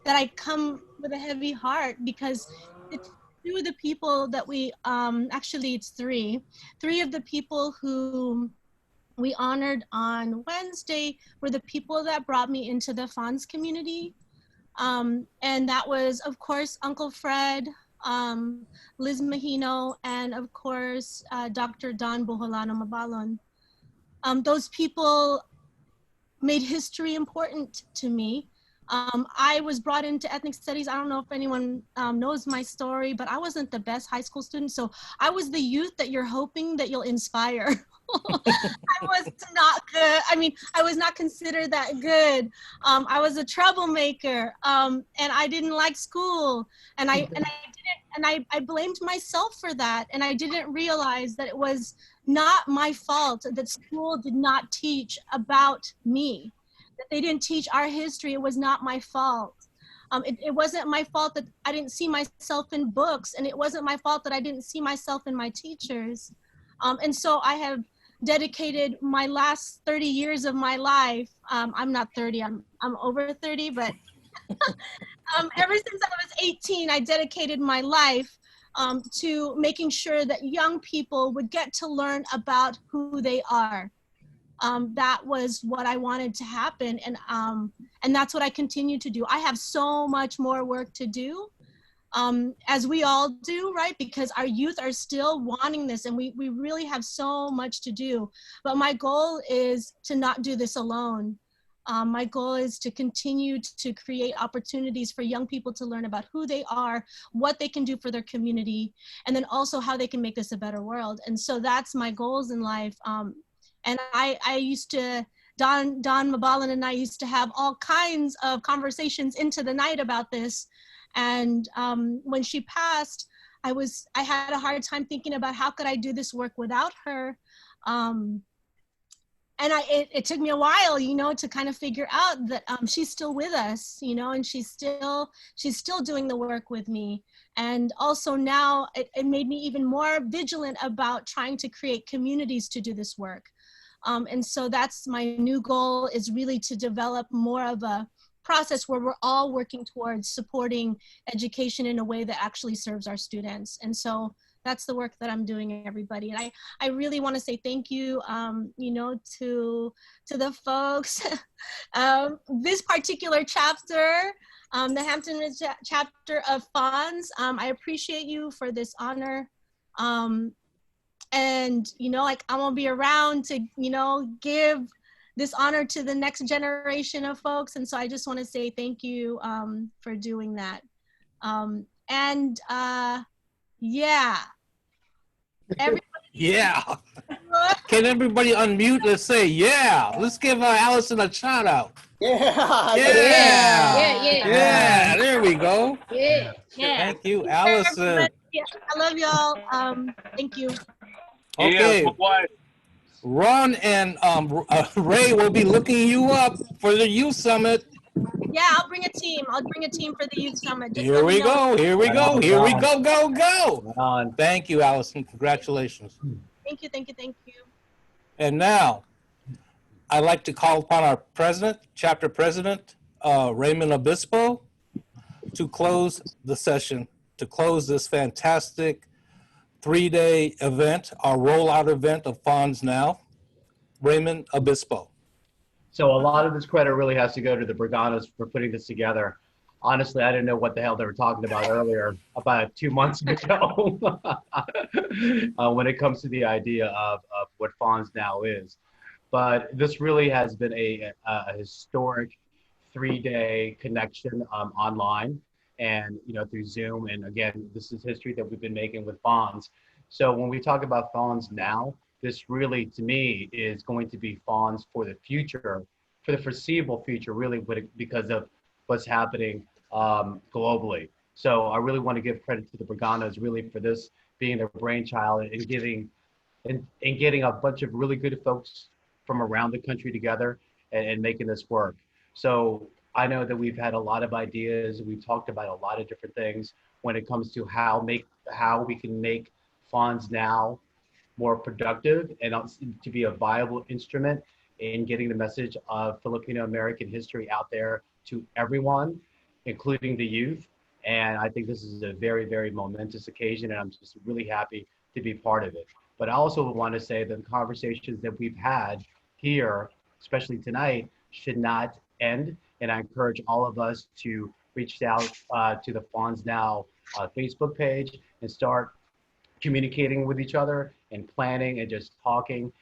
that I come with a heavy heart because it's two of the people that we, actually it's three of the people who we honored on Wednesday were the people that brought me into the FANHS community. And that was, of course, Uncle Fred, Liz Mahino, and of course, Dr. Don Boholano Mabalon. Those people made history important to me. I was brought into ethnic studies. I don't know if anyone knows my story, but I wasn't the best high school student. So I was the youth that you're hoping that you'll inspire. I was not good. I mean, I was not considered that good. I was a troublemaker, and I didn't like school, and I blamed myself for that, and I didn't realize that it was not my fault that school did not teach about me, that they didn't teach our history. It was not my fault. It wasn't my fault that I didn't see myself in books, and it wasn't my fault that I didn't see myself in my teachers. And so I have dedicated my last 30 years of my life. I'm not 30, I'm over 30, but ever since I was 18, I dedicated my life to making sure that young people would get to learn about who they are. That was what I wanted to happen, and that's what I continue to do. I have so much more work to do, as we all do, right? Because our youth are still wanting this, and we really have so much to do. But my goal is to not do this alone. My goal is to continue to create opportunities for young people to learn about who they are, what they can do for their community, and then also how they can make this a better world. And so that's my goals in life. And I used to, Don Mabalan and I used to have all kinds of conversations into the night about this. And when she passed, I had a hard time thinking about how could I do this work without her. And it took me a while, you know, to kind of figure out that she's still with us, you know, and she's still doing the work with me. And also now it made me even more vigilant about trying to create communities to do this work. And so that's my new goal, is really to develop more of a process where we're all working towards supporting education in a way that actually serves our students. And so that's the work that I'm doing, everybody. And I really want to say thank you, you know, to the folks. This particular chapter, the Hampton Ridge chapter of FANHS, I appreciate you for this honor. And, you know, like, I'm gonna be around to, you know, give this honor to the next generation of folks. And so I just want to say thank you for doing that. Yeah. Everybody, Yeah. Can everybody unmute? Let's say, yeah. Let's give Allison a shout out. Yeah. Yeah. There we go. Yeah. Thank you, Allison. I love y'all. Thank you. Okay. Ron and Ray will be looking you up for the youth summit. Yeah, I'll bring a team. I'll bring a team for the youth summit. Just Here let me we know. go. Here we go. Here we go. Go, go. Thank you, Allison. Congratulations. Thank you. Thank you. Thank you. And now, I'd like to call upon our president, chapter president, Raymond Obispo, to close the session, to close this fantastic 3-day event, our rollout event of FANHS Now. Raymond Obispo. So a lot of this credit really has to go to the Briganas for putting this together. Honestly, I didn't know what the hell they were talking about earlier, about 2 months ago, when it comes to the idea of what FANHS Now is. But this really has been a historic 3-day connection online, and through Zoom. And again, this is history that we've been making with FANHS. So when we talk about FANHS Now, this really, to me, is going to be FANHS for the future, for the foreseeable future, really, because of what's happening globally. So I really want to give credit to the Briganas, really, for this being their brainchild and getting a bunch of really good folks from around the country together and making this work. So I know that we've had a lot of ideas. We've talked about a lot of different things when it comes to how we can make FANHS Now more productive and to be a viable instrument in getting the message of Filipino American history out there to everyone, including the youth. And I think this is a very, very momentous occasion, and I'm just really happy to be part of it. But I also want to say that the conversations that we've had here, especially tonight, should not end. And I encourage all of us to reach out to the FANHS Now Facebook page and start communicating with each other and planning and just talking,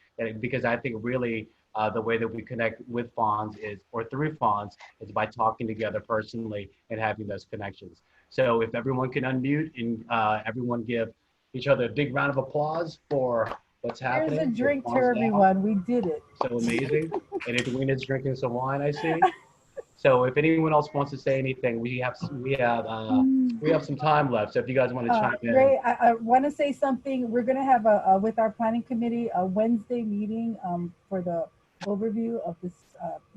because I think really the way that we connect with FANHS or through FANHS is by talking together personally and having those connections. So if everyone can unmute and everyone give each other a big round of applause for what's Here's happening. a with drink to Fonz now. everyone. We did it. So amazing. And Edwina's drinking some wine, I see. So if anyone else wants to say anything, we have some time left. So if you guys want to chime in. Ray, I want to say something. We're going to have with our planning committee, a Wednesday meeting for the overview of this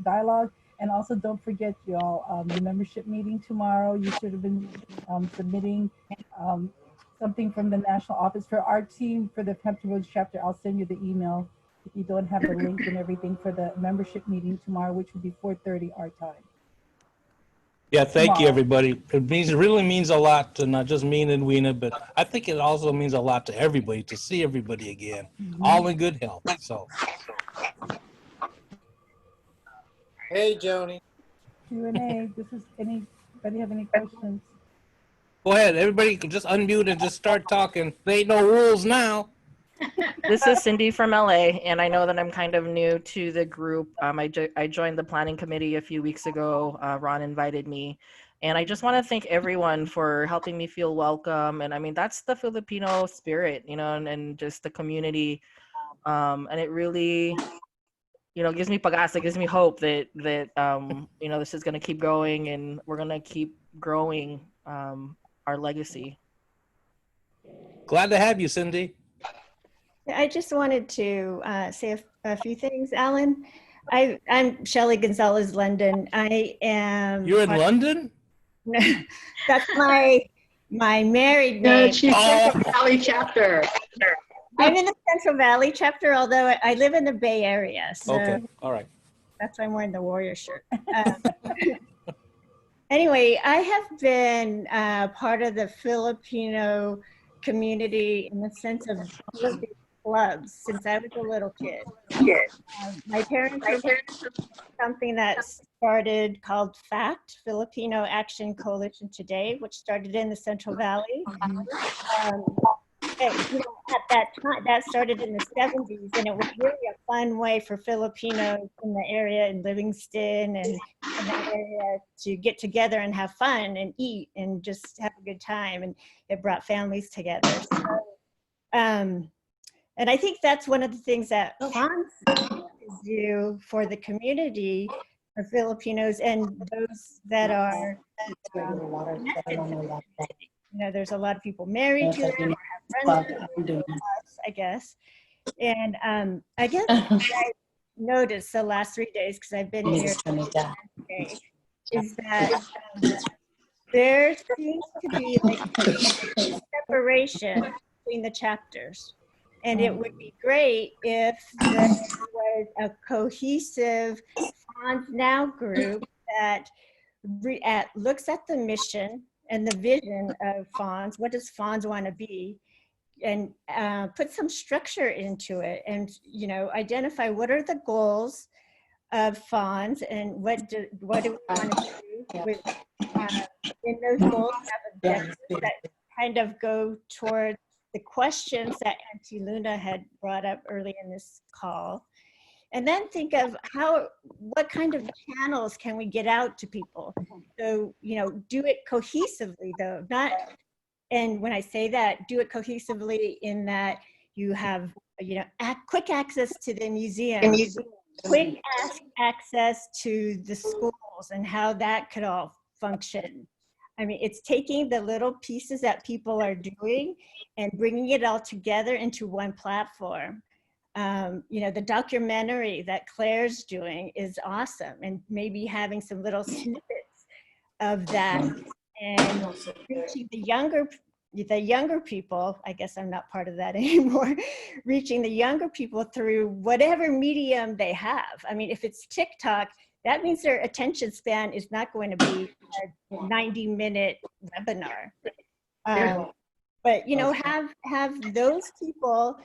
dialogue. And also don't forget y'all, the membership meeting tomorrow. You should have been submitting something from the national office for our team for the Hampton Roads chapter. I'll send you the email if you don't have the link and everything for the membership meeting tomorrow, which will be 4:30 our time. Yeah, thank you, everybody. It really means a lot to not just me and Edwina, but I think it also means a lot to everybody to see everybody again, all in good health. So, Hey, Joni. Q&A. Anybody have any questions? go ahead, everybody can just unmute and just start talking. There ain't no rules now. This is Cindy from LA, and I know that I'm kind of new to the group. I joined the planning committee a few weeks ago. Ron invited me, and I just want to thank everyone for helping me feel welcome. And I mean, that's the Filipino spirit, you know, and just the community. And it really, you know, gives me pag-asa, gives me hope that you know, this is going to keep going, and we're going to keep growing our legacy. Glad to have you, Cindy. I just wanted to say a few things, Alan. I'm Shelley Gonzalez London. I am. You're in London? That's my married name. She's Central Valley chapter. I'm in the Central Valley chapter, although I live in the Bay Area. So okay, all right. That's why I'm wearing the Warrior shirt. Anyway, I have been part of the Filipino community in the sense of all of the clubs since I was a little kid. My parents were something that started called FACT, Filipino Action Coalition Today, which started in the Central Valley. And, you know, at that time, that started in the 70s, and it was really a fun way for Filipinos in the area, in Livingston and in that area, to get together and have fun and eat and just have a good time, and it brought families together. So, and I think that's one of the things that FANHS do for the community, for Filipinos and those that are connected to the community. You know, there's a lot of people married to them or have friends with them, I guess. And I guess what I noticed the last 3 days, because I've been here today, is that there seems to be like a separation between the chapters. And it would be great if there was a cohesive FANHS Now group that looks at the mission and the vision of FANHS. What does FANHS want to be? And put some structure into it, and, you know, identify what are the goals of FANHS and what do we want to do with, in those goals, have objectives that kind of go toward the questions that Auntie Luna had brought up early in this call. And then think of what kind of channels can we get out to people? So, you know, do it cohesively though, and when I say that, do it cohesively in that you have, you know, quick access to the museum, quick access to the schools and how that could all function. I mean, it's taking the little pieces that people are doing and bringing it all together into one platform. You know, the documentary that Claire's doing is awesome, and maybe having some little snippets of that and reaching the younger people. I guess I'm not part of that anymore. Reaching the younger people through whatever medium they have. I mean, if it's TikTok, that means their attention span is not going to be a 90-minute webinar. But, you know, have those people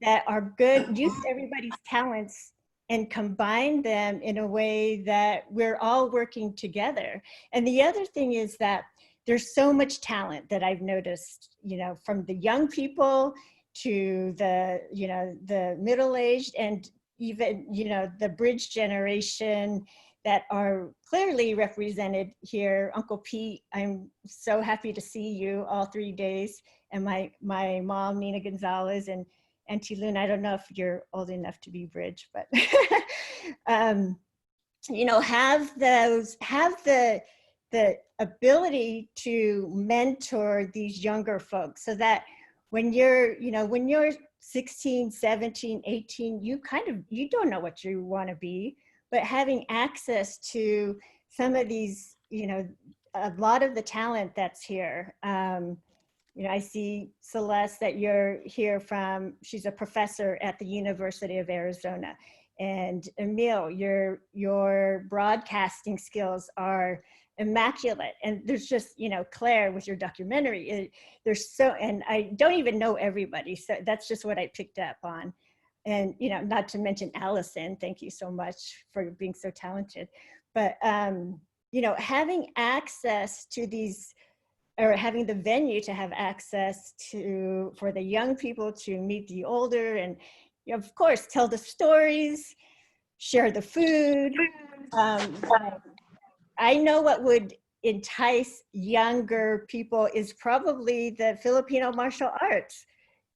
that are good, use everybody's talents and combine them in a way that we're all working together. And the other thing is that there's so much talent that I've noticed, you know, from the young people to the, you know, the middle-aged and even, you know, the bridge generation that are clearly represented here. Uncle Pete, I'm so happy to see you all 3 days, and my mom, Nina Gonzalez, and Auntie Luna, I don't know if you're old enough to be bridge, but you know, have the ability to mentor these younger folks so that when you're, you know, when you're 16, 17, 18, you don't know what you want to be, but having access to some of these, you know, a lot of the talent that's here. You know, I see Celeste that you're here from, she's a professor at the University of Arizona. And Emil, your broadcasting skills are immaculate. And there's just, you know, Claire with your documentary, there's so, and I don't even know everybody. So that's just what I picked up on. And, you know, not to mention Allison, thank you so much for being so talented. But, you know, having access to these, or having the venue to have access to, for the young people to meet the older and, you know, of course, tell the stories, share the food. I know what would entice younger people is probably the Filipino martial arts.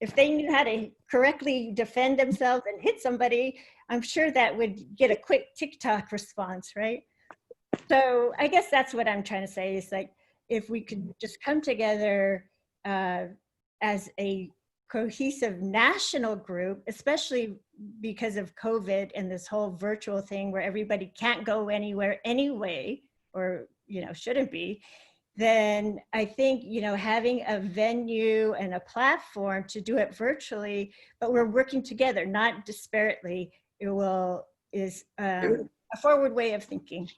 If they knew how to correctly defend themselves and hit somebody, I'm sure that would get a quick TikTok response, right? So I guess that's what I'm trying to say is like, if we could just come together as a cohesive national group, especially because of COVID and this whole virtual thing where everybody can't go anywhere anyway, or, you know, shouldn't be, then I think, you know, having a venue and a platform to do it virtually, but we're working together, not disparately, is a forward way of thinking.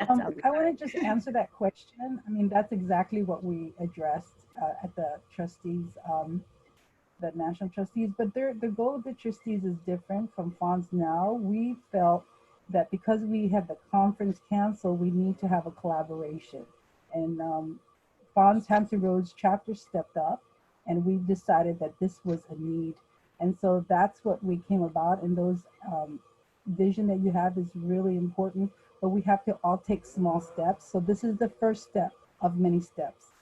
I want to just answer that question. I mean, that's exactly what we addressed at the trustees, the national trustees, but the goal of the trustees is different from FANHS Now. We felt that because we had the conference canceled, we need to have a collaboration. And FANHS Hampton Roads chapter stepped up and we decided that this was a need. And so that's what we came about. And those vision that you have is really important, but we have to all take small steps. So this is the first step of many steps.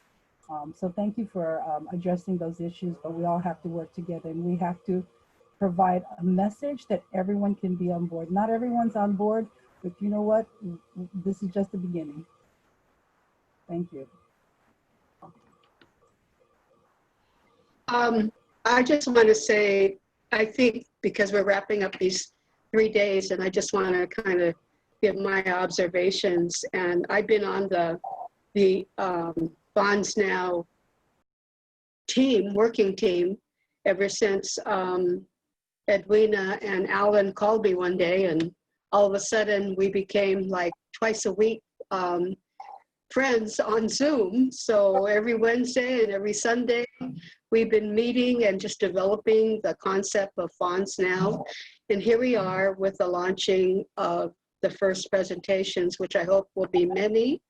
So thank you for addressing those issues, but we all have to work together and we have to provide a message that everyone can be on board. Not everyone's on board, but you know what? This is just the beginning. Thank you. I just want to say, I think because we're wrapping up these 3 days, and I just want to kind of give my observations. And I've been on the FANHS Now working team, ever since Edwina and Alan called me one day, and all of a sudden we became like twice a week friends on Zoom. So every Wednesday and every Sunday, we've been meeting and just developing the concept of FANHS Now. And here we are with the launching of the first presentations, which I hope will be many.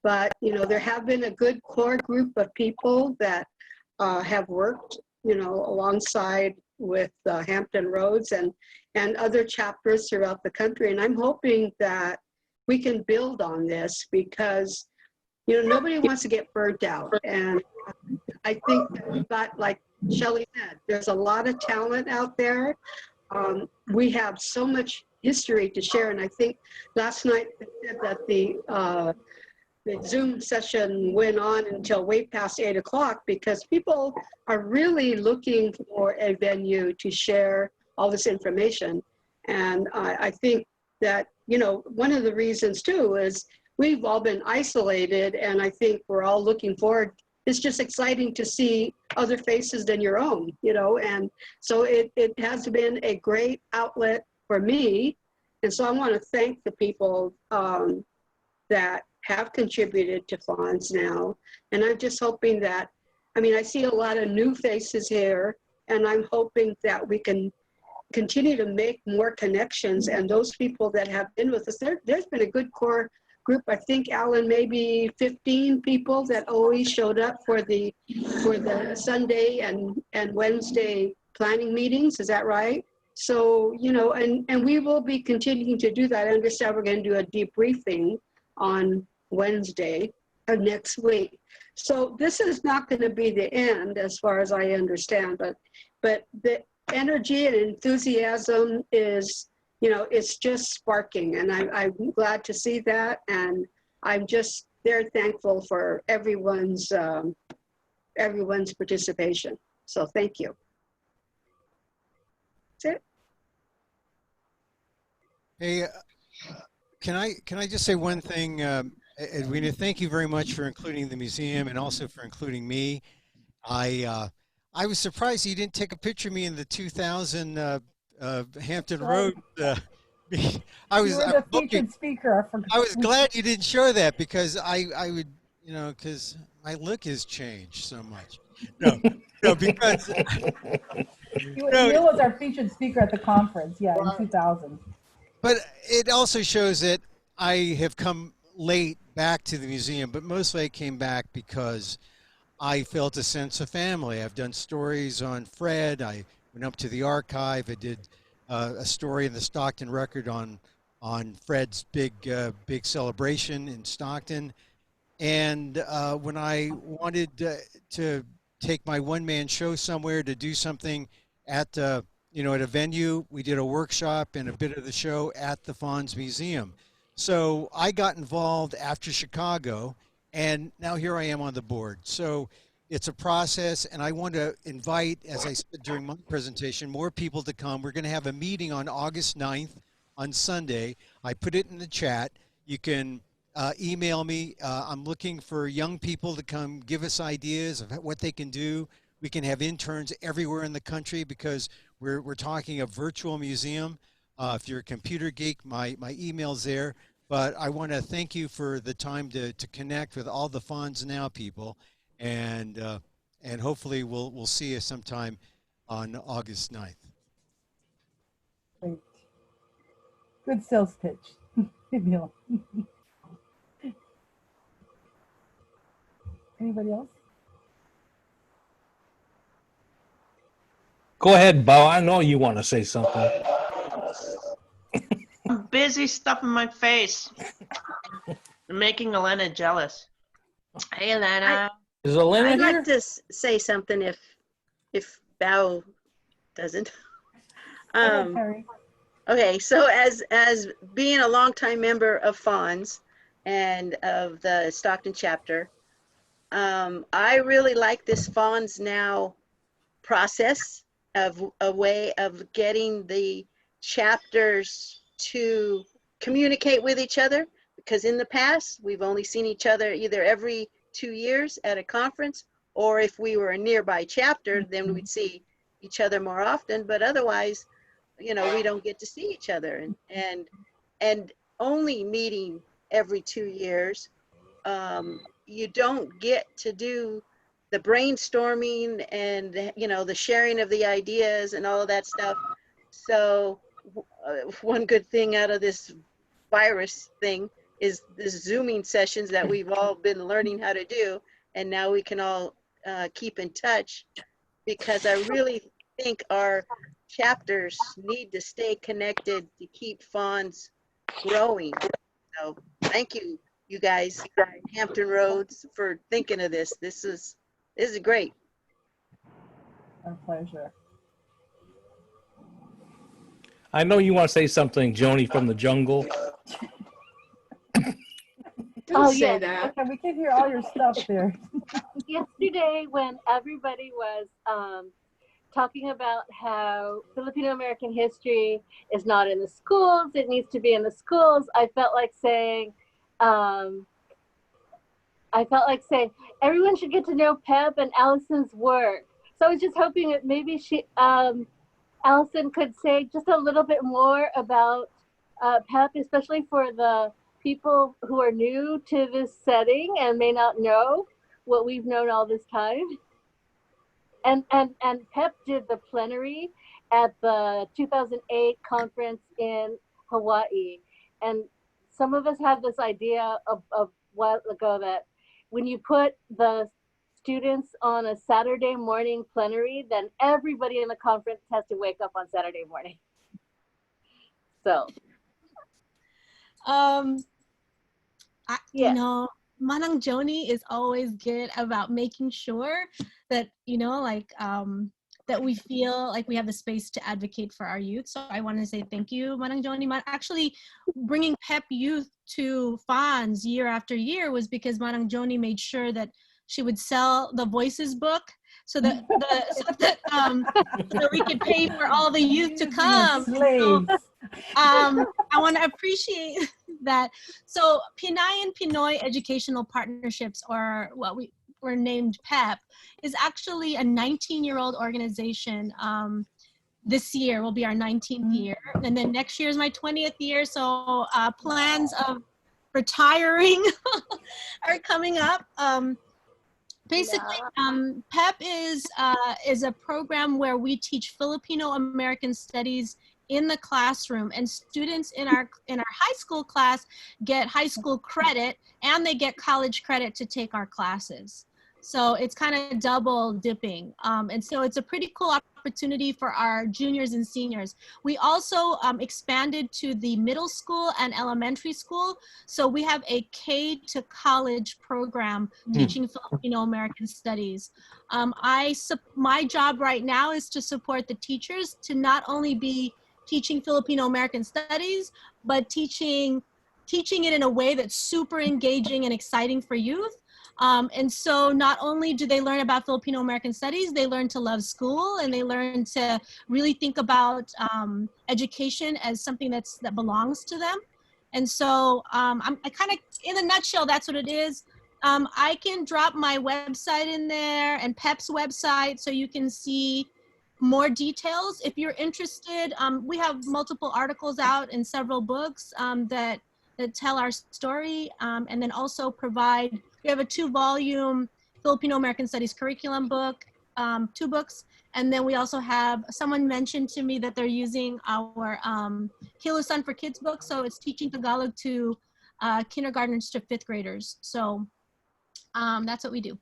But, you know, there have been a good core group of people that have worked, you know, alongside with Hampton Roads and other chapters throughout the country. And I'm hoping that we can build on this because, you know, nobody wants to get burnt out. And I think that we've got, like Shelley said, there's a lot of talent out there. We have so much history to share. And I think last night they said that the Zoom session went on until way past 8 o'clock because people are really looking for a venue to share all this information. And I think that, you know, one of the reasons too is we've all been isolated, and I think we're all looking forward. It's just exciting to see other faces than your own, you know, and so it has been a great outlet for me. And so I want to thank the people that have contributed to FANHS Now. And I'm just hoping that, I mean, I see a lot of new faces here, and I'm hoping that we can continue to make more connections. And those people that have been with us, there's been a good core group. I think, Alan, maybe 15 people that always showed up for the Sunday and Wednesday planning meetings. Is that right? So, you know, and we will be continuing to do that. I understand we're going to do a debriefing on Wednesday of next week. So this is not going to be the end as far as I understand, but energy and enthusiasm is, it's just sparking, and I'm glad to see that, and I'm just very thankful for everyone's participation. So thank you. That's it. Hey, can I just say one thing? Edwina, thank you very much for including the museum and also for including me. I was surprised you didn't take a picture of me in the 2000 Hampton Road. I was You were the featured speaker. I forgot. I was glad you didn't show that because I would, because my look has changed so much. No, because Neil was our featured speaker at the conference, yeah, in 2000. But it also shows that I have come late back to the museum, but mostly I came back because I felt a sense of family. I've done stories on Fred. I went up to the archive. I did a story in the Stockton Record on Fred's big celebration in Stockton. And when I wanted to take my one-man show somewhere to do something at at a venue, we did a workshop and a bit of the show at the FANHS Museum. So I got involved after Chicago, and now here I am on the board. So it's a process, and I want to invite, as I said during my presentation, more people to come. We're going to have a meeting on August 9th on Sunday. I put it in the chat. You can email me. I'm looking for young people to come give us ideas of what they can do. We can have interns everywhere in the country because we're talking a virtual museum. If you're a computer geek, my email's there. But I want to thank you for the time to connect with all the FANHS Now people, and hopefully we'll see you sometime on August 9th. Great. Good sales pitch. Good deal. Anybody else? Go ahead, Bo. I know you want to say something. I'm busy stuffing my face. I'm making Elena jealous. Hey, Elena. Is Elena I'd here? like to say something if Bao doesn't. Okay, so as being a longtime member of FANHS and of the Stockton chapter, I really like this FANHS Now process of a way of getting the chapters to communicate with each other, because in the past we've only seen each other either every 2 years at a conference, or if we were a nearby chapter, then we'd see each other more often, but otherwise, we don't get to see each other, and only meeting every 2 years, you don't get to do the brainstorming and the sharing of the ideas and all of that stuff. So one good thing out of this virus thing is the Zooming sessions that we've all been learning how to do, and now we can all keep in touch, because I really think our chapters need to stay connected to keep FANHS growing. So thank you, you guys, Hampton Roads, for thinking of this. This is great. Our pleasure. I know you want to say something, Joni from the jungle. Don't say yes. that. Okay, we can hear all your stuff there. Yesterday, when everybody was talking about how Filipino American history is not in the schools, it needs to be in the schools, I felt like saying, everyone should get to know Pep and Allison's work. So I was just hoping that maybe Allison could say just a little bit more about Pep, especially for the people who are new to this setting and may not know what we've known all this time. And Pep did the plenary at the 2008 conference in Hawaii. And some of us have this idea of a while ago that when you put the students on a Saturday morning plenary, then everybody in the conference has to wake up on Saturday morning. So, Manang Joni is always good about making sure that, that we feel like we have the space to advocate for our youth. So I want to say thank you, Manang Joni. Actually, bringing PEP youth to FANHS year after year was because Manang Joni made sure that she would sell the Voices book so that so we could pay for all the youth to come. So, I want to appreciate that. So Pinay and Pinoy Educational Partnerships, or what we were named PEP, is actually a 19-year-old organization. This year will be our 19th year, and then next year is my 20th year. So plans of retiring are coming up. Basically, PEP is a program where we teach Filipino American Studies in the classroom, and students in our high school class get high school credit, and they get college credit to take our classes. So it's kind of double dipping, and so it's a pretty cool opportunity for our juniors and seniors. We also expanded to the middle school and elementary school, so we have a K to college program teaching Filipino American Studies. My job right now is to support the teachers to not only be teaching Filipino American Studies, but teaching it in a way that's super engaging and exciting for youth. And so not only do they learn about Filipino American Studies, they learn to love school, and they learn to really think about education as something that belongs to them. And so I kind of, in a nutshell, that's what it is. I can drop my website in there and PEP's website so you can see more details. If you're interested, we have multiple articles out in several books that tell our story, and then also provide, we have a 2-volume Filipino American Studies curriculum book, 2 books, and then we also have, someone mentioned to me that they're using our Kilusan for Kids book, so it's teaching Tagalog to kindergartners to 5th graders. So that's what we do.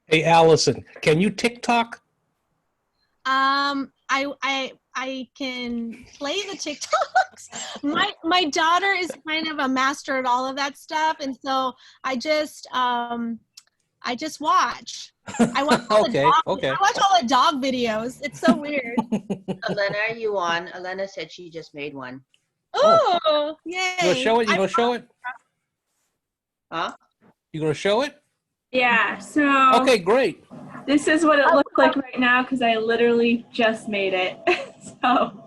Hey, Allison, can you TikTok? I can play the TikToks. My daughter is kind of a master at all of that stuff, and so I just watch. I watch all I watch all the dog videos. It's so weird. Elena, are you on? Elena said she just made one. Oh, yay! You gonna show it? You gonna show it? Huh? You gonna show it? Yeah. So. Okay, great. This is what it looks like right now because I literally just made it. So.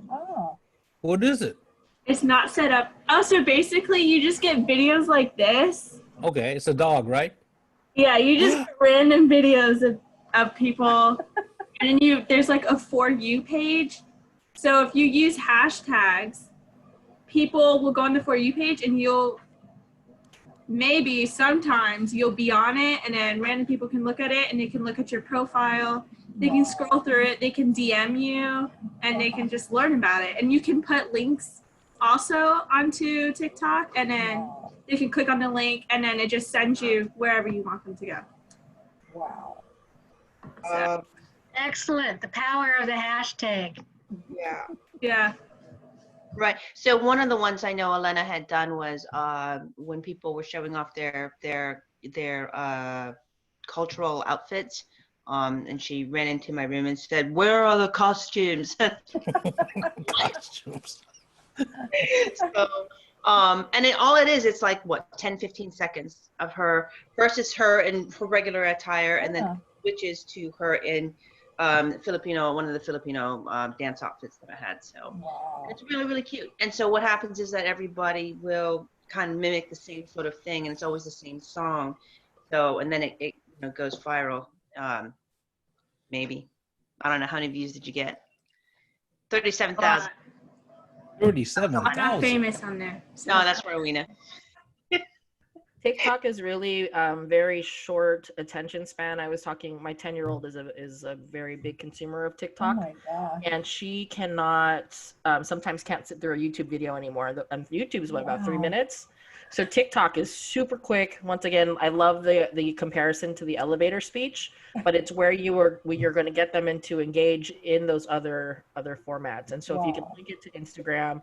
Oh. What is it? It's not set up. Oh, so basically you just get videos like this. Okay, it's a dog, right? Yeah, you just get random videos of people, and then there's like a For You page. So if you use hashtags, people will go on the For You page, and sometimes you'll be on it, and then random people can look at it, and they can look at your profile. They can scroll through it. They can DM you, and they can just learn about it. And you can put links also onto TikTok, and then they can click on the link, and then it just sends you wherever you want them to go. Wow. Excellent. The power of the hashtag. Yeah. Yeah. Right. So one of the ones I know Elena had done was when people were showing off their cultural outfits, and she ran into my room and said, "Where are the costumes?" Costumes. So, and all it is, it's like what, 10-15 seconds of her versus her in her regular attire, and then switches to her in one of the Filipino dance outfits that I had. So it's really, really cute. And so what happens is that everybody will kind of mimic the same sort of thing, and it's always the same song. So, and then it goes viral. Maybe. I don't know, how many views did you get? 37,000. 37,000. I'm not famous on there. So. No, that's Rowena. TikTok is really very short attention span. I was talking, my 10-year-old is a very big consumer of TikTok. Oh my gosh. And she cannot, sometimes can't sit through a YouTube video anymore. YouTube is about 3 minutes. So TikTok is super quick. Once again, I love the comparison to the elevator speech, but it's where you're going to get them into engage in those other formats. And so if you can link it to Instagram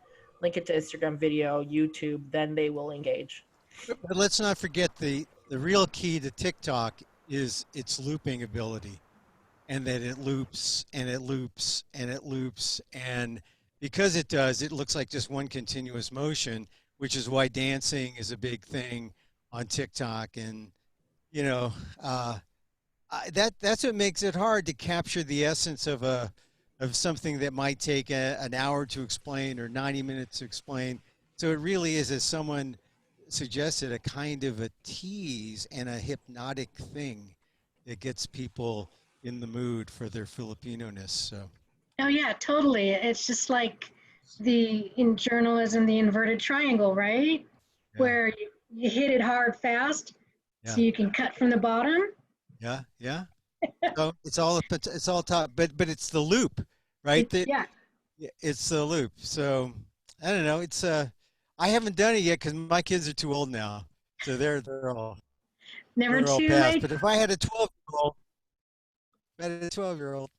video, YouTube, then they will engage. But let's not forget the real key to TikTok is its looping ability. and then it loops and it loops and it loops. And because it does, it looks like just one continuous motion, which is why dancing is a big thing on TikTok. And, you know, that's what makes it hard to capture the essence of something that might take an hour to explain or 90 minutes to explain. So it really is, as someone suggested, a kind of a tease and a hypnotic thing that gets people in the mood for their Filipino-ness. So. Oh yeah, totally. It's just like in journalism, the inverted triangle, right? Yeah. Where you hit it hard fast, Yeah. so you can cut from the bottom. Yeah, yeah. So it's all top, but it's the loop, right? Yeah. It's the loop. So I don't know. It's I haven't done it yet because my kids are too old now, so they're all Never they're all too past. late. But if I had a 12-year-old,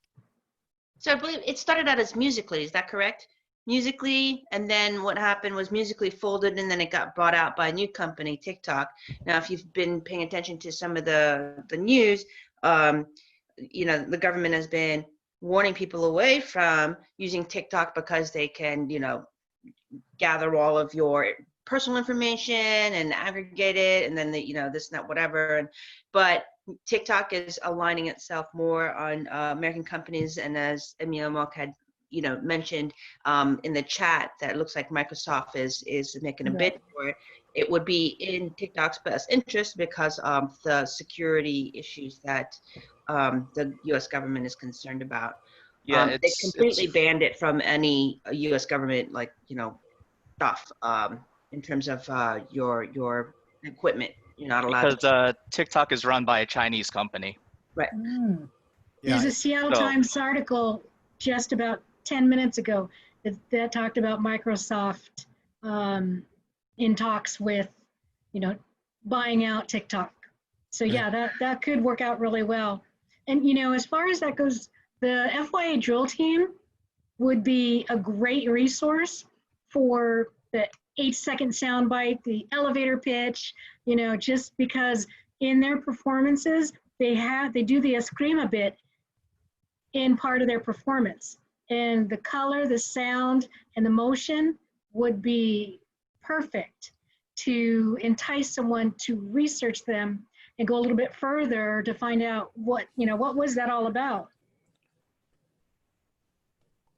So I believe it started out as Musically, is that correct? Musically, and then what happened was Musically folded, and then it got bought out by a new company, TikTok. Now, if you've been paying attention to some of the news, you know, the government has been warning people away from using TikTok because they can, you know, gather all of your personal information and aggregate it, and then you know, this and that, whatever. But TikTok is aligning itself more on American companies, and as Emil Mock had, you know, mentioned in the chat, that it looks like Microsoft is making a bid for it. It would be in TikTok's best interest because of the security issues that the U.S. government is concerned about. Yeah, they completely banned it from any U.S. government, like, you know, stuff in terms of your equipment. You're not allowed because TikTok is run by a Chinese company. Right. There's a Seattle So- Times article just about 10 minutes ago that talked about Microsoft in talks with, you know, buying out TikTok. So yeah, that could work out really well. And, you know, as far as that goes, the FYA drill team would be a great resource for the 8-second soundbite, the elevator pitch, you know, just because in their performances, they do the eskrima bit in part of their performance. And the color, the sound, and the motion would be perfect to entice someone to research them and go a little bit further to find out what was that all about.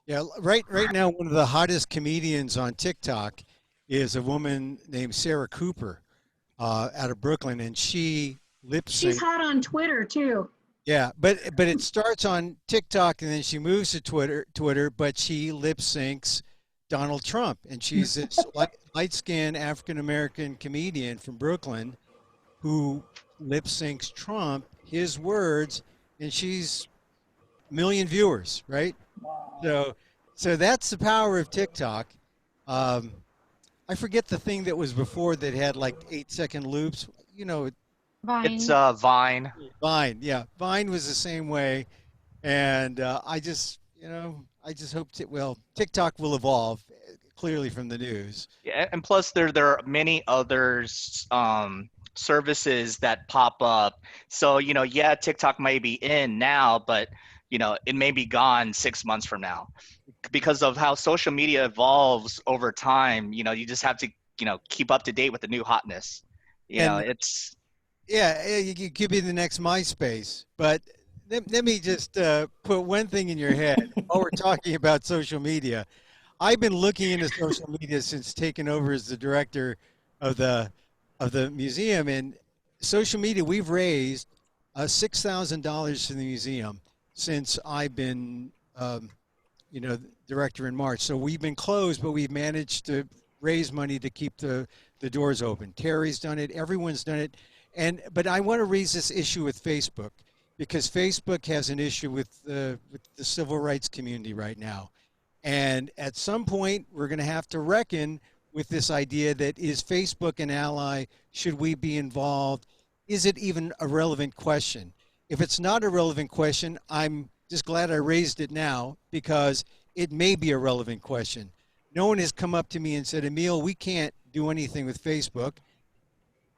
yeah, right now, one of the hottest comedians on TikTok is a woman named Sarah Cooper out of Brooklyn, and she lip syncs. She's hot on Twitter too. Yeah, but it starts on TikTok and then she moves to Twitter, but she lip syncs Donald Trump, and she's this light-skinned African-American comedian from Brooklyn who lip syncs Trump, his words, and she's a million viewers, right? Wow. So that's the power of TikTok. I forget the thing that was before that had like 8-second loops. You know, Vine. It's Vine. Vine, yeah, Vine was the same way, and I just hope TikTok will evolve clearly from the news. Yeah, and plus there are many other services that pop up. So, you know, yeah, TikTok may be in now, but you know, it may be gone 6 months from now because of how social media evolves over time. You know, you just have to, you know, keep up to date with the new hotness. You know, it's. Yeah, you could be the next MySpace, but let me just put one thing in your head while we're talking about social media. I've been looking into social media since taking over as the director of the museum, and social media, we've raised $6,000 for the museum since I've been director in March. So we've been closed, but we've managed to raise money to keep the doors open. Terry's done it, everyone's done it. But I want to raise this issue with Facebook, because Facebook has an issue with the civil rights community right now. And at some point, we're going to have to reckon with this idea that, is Facebook an ally? Should we be involved? Is it even a relevant question? If it's not a relevant question, I'm just glad I raised it now, because it may be a relevant question. No one has come up to me and said, Emil, we can't do anything with Facebook.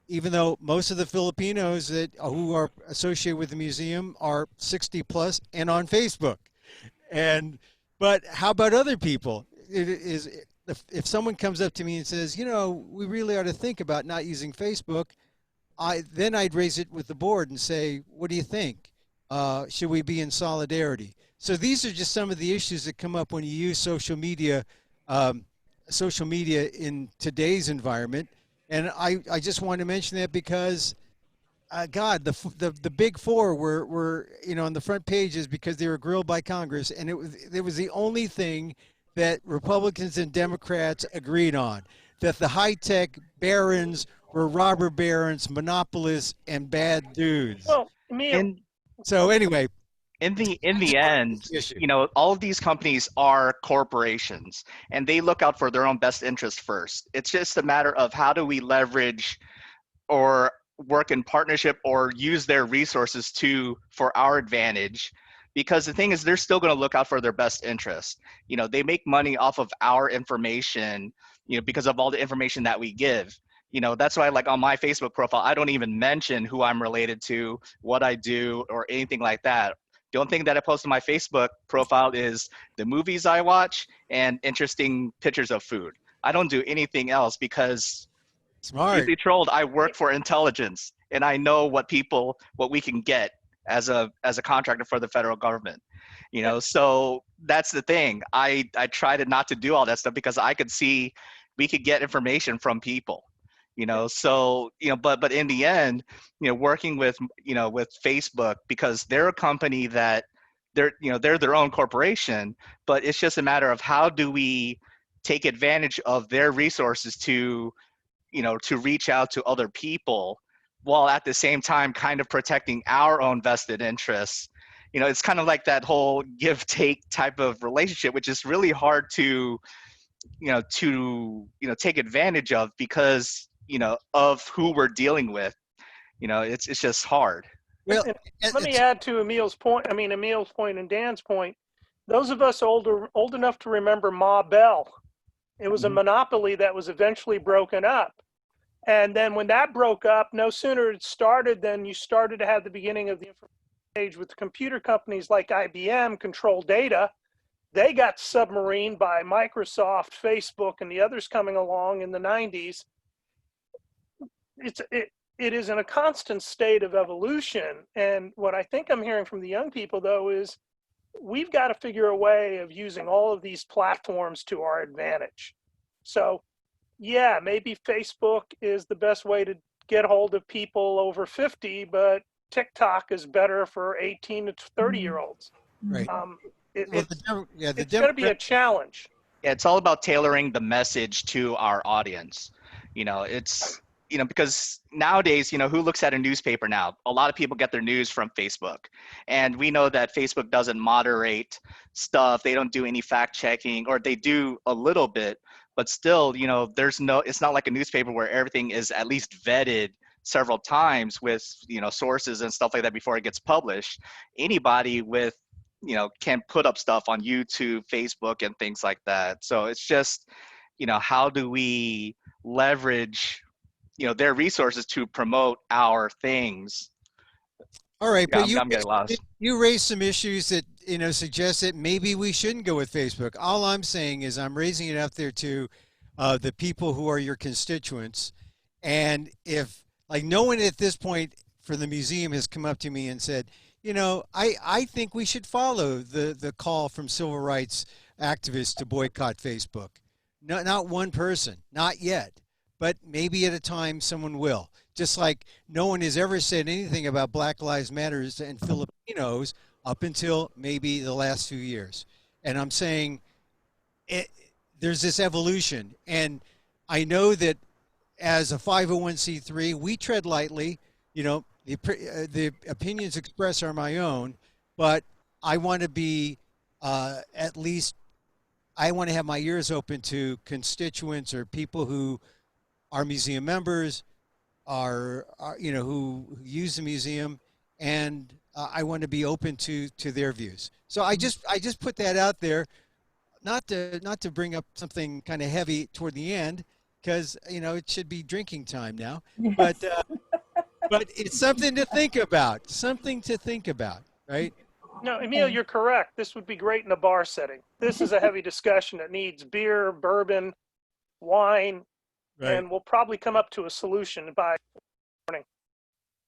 even though most of the Filipinos that who are associated with the museum are 60 plus and on Facebook. And but how about other people? It is if someone comes up to me and says, you know, we really ought to think about not using Facebook, I'd raise it with the board and say, what do you think? Should we be in solidarity? So these are just some of the issues that come up when you use um, social media in today's environment. And I just want to mention that because God, the big four were on the front pages because they were grilled by Congress, and it was the only thing that Republicans and Democrats agreed on, that the high tech barons were robber barons, monopolists, and bad dudes. Well, Emil, In So anyway, in the end, issue. all of these companies are corporations, and they look out for their own best interest first. It's just a matter of how do we leverage or work in partnership or use their resources for our advantage, because the thing is they're still going to look out for their best interest. They make money off of our information, because of all the information that we give. That's why, like, on my Facebook profile, I don't even mention who I'm related to, what I do, or anything like that. The only thing that I post on my Facebook profile is the movies I watch and interesting pictures of food. I don't do anything else because, smart. truth be told, I work for intelligence, and I know what we can get as a contractor for the federal government. So that's the thing. I tried not to do all that stuff because I could see we could get information from people. So but in the end, working with with Facebook, because they're a company that they're their own corporation, but it's just a matter of how do we take advantage of their resources to reach out to other people, while at the same time kind of protecting our own vested interests. It's kind of like that whole give take type of relationship, which is really hard to take advantage of because of who we're dealing with. It's just hard. Well, and let me add to Emil's point. Emil's point and Dan's point. Those of us old enough to remember Ma Bell, it was a monopoly that was eventually broken up. And then when that broke up, no sooner it started than you started to have the beginning of the information age with computer companies like IBM, Control Data. They got submarined by Microsoft, Facebook, and the others coming along in the 90s. It is in a constant state of evolution. And what I think I'm hearing from the young people, though, is we've got to figure a way of using all of these platforms to our advantage. So, yeah, maybe Facebook is the best way to get hold of people over 50, but TikTok is better for 18 to 30-year-olds. Right. It's going to be a challenge. Yeah, it's all about tailoring the message to our audience. It's because nowadays, who looks at a newspaper now? A lot of people get their news from Facebook. And we know that Facebook doesn't moderate stuff. They don't do any fact checking, or they do a little bit, but still, it's not like a newspaper where everything is at least vetted several times with, sources and stuff like that before it gets published. Anybody with, can put up stuff on YouTube, Facebook, and things like that. So it's just, how do we leverage their resources to promote our things? All right, Yeah, but I'm getting lost. you raised some issues that suggest that maybe we shouldn't go with Facebook. All I'm saying is I'm raising it out there to the people who are your constituents, and if no one at this point for the museum has come up to me and said, I think we should follow the call from civil rights activists to boycott Facebook. Not one person, not yet. But maybe at a time someone will. Just like no one has ever said anything about Black Lives Matter and Filipinos up until maybe the last few years. And I'm saying there's this evolution. And I know that as a 501c3, we tread lightly. The opinions expressed are my own, but I want to be at least, I want to have my ears open to constituents or people who are museum members, are who use the museum, and I want to be open to their views. So I just put that out there, not to bring up something kind of heavy toward the end, because you know it should be drinking time now. But but it's something to think about. Something to think about, right? No, Emil, you're correct. This would be great in a bar setting. This is a heavy discussion that needs beer, bourbon, wine, and we'll probably come up to a solution by morning.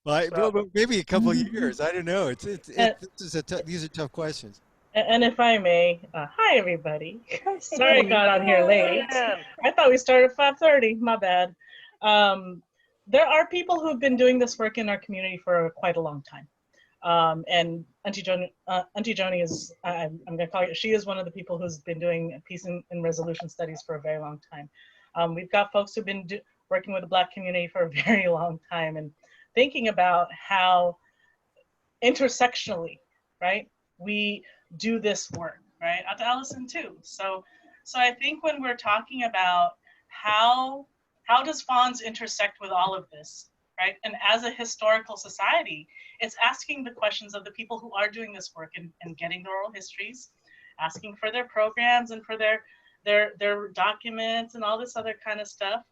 Well, maybe a couple of years. I don't know. These are tough questions. And if I may, hi everybody. Sorry I got on here late. I thought we started at 5:30. My bad. There are people who've been doing this work in our community for quite a long time. And Auntie Joni is, I'm going to call her, she is one of the people who's been doing peace and resolution studies for a very long time. We've got folks who've been working with the Black community for a very long time and thinking about how intersectionally, right, we do this work, right? Out to Allison too. So I think when we're talking about how does FANHS intersect with all of this, right? And as a historical society, it's asking the questions of the people who are doing this work and getting their oral histories, asking for their programs and for their documents and all this other kind of stuff,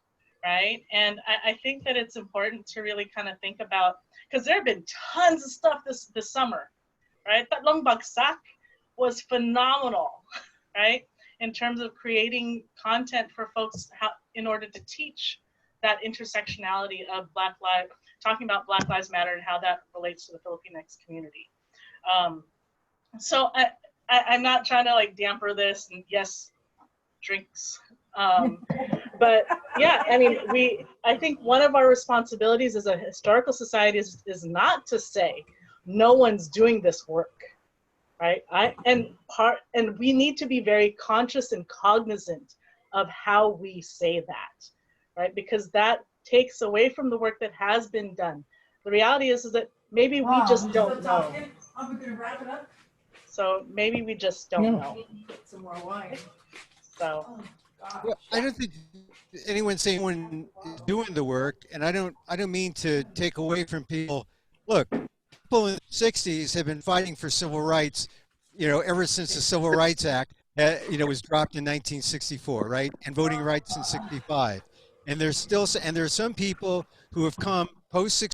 right? And I think that it's important to really kind of think about, because there have been tons of stuff this summer, right? That Longbagsak was phenomenal, right? In terms of creating content for folks in order to teach that intersectionality of Black lives, talking about Black Lives Matter and how that relates to the Filipinx community. So I'm not trying to like damper this, and yes, drinks. But yeah, I mean, I think one of our responsibilities as a historical society is not to say no one's doing this work, right? And we need to be very conscious and cognizant of how we say that, right? Because that takes away from the work that has been done. The reality is that maybe we just don't know. Are we gonna wrap it up? So maybe we just don't know. Some more wine. So. Well, I don't think anyone's saying anyone is doing the work, and I don't mean to take away from people. Look, people in the '60s have been fighting for civil rights, you know, ever since the Civil Rights Act, you know, was dropped in 1964, right? And voting rights in '65. And there's still, and there are some people who have come post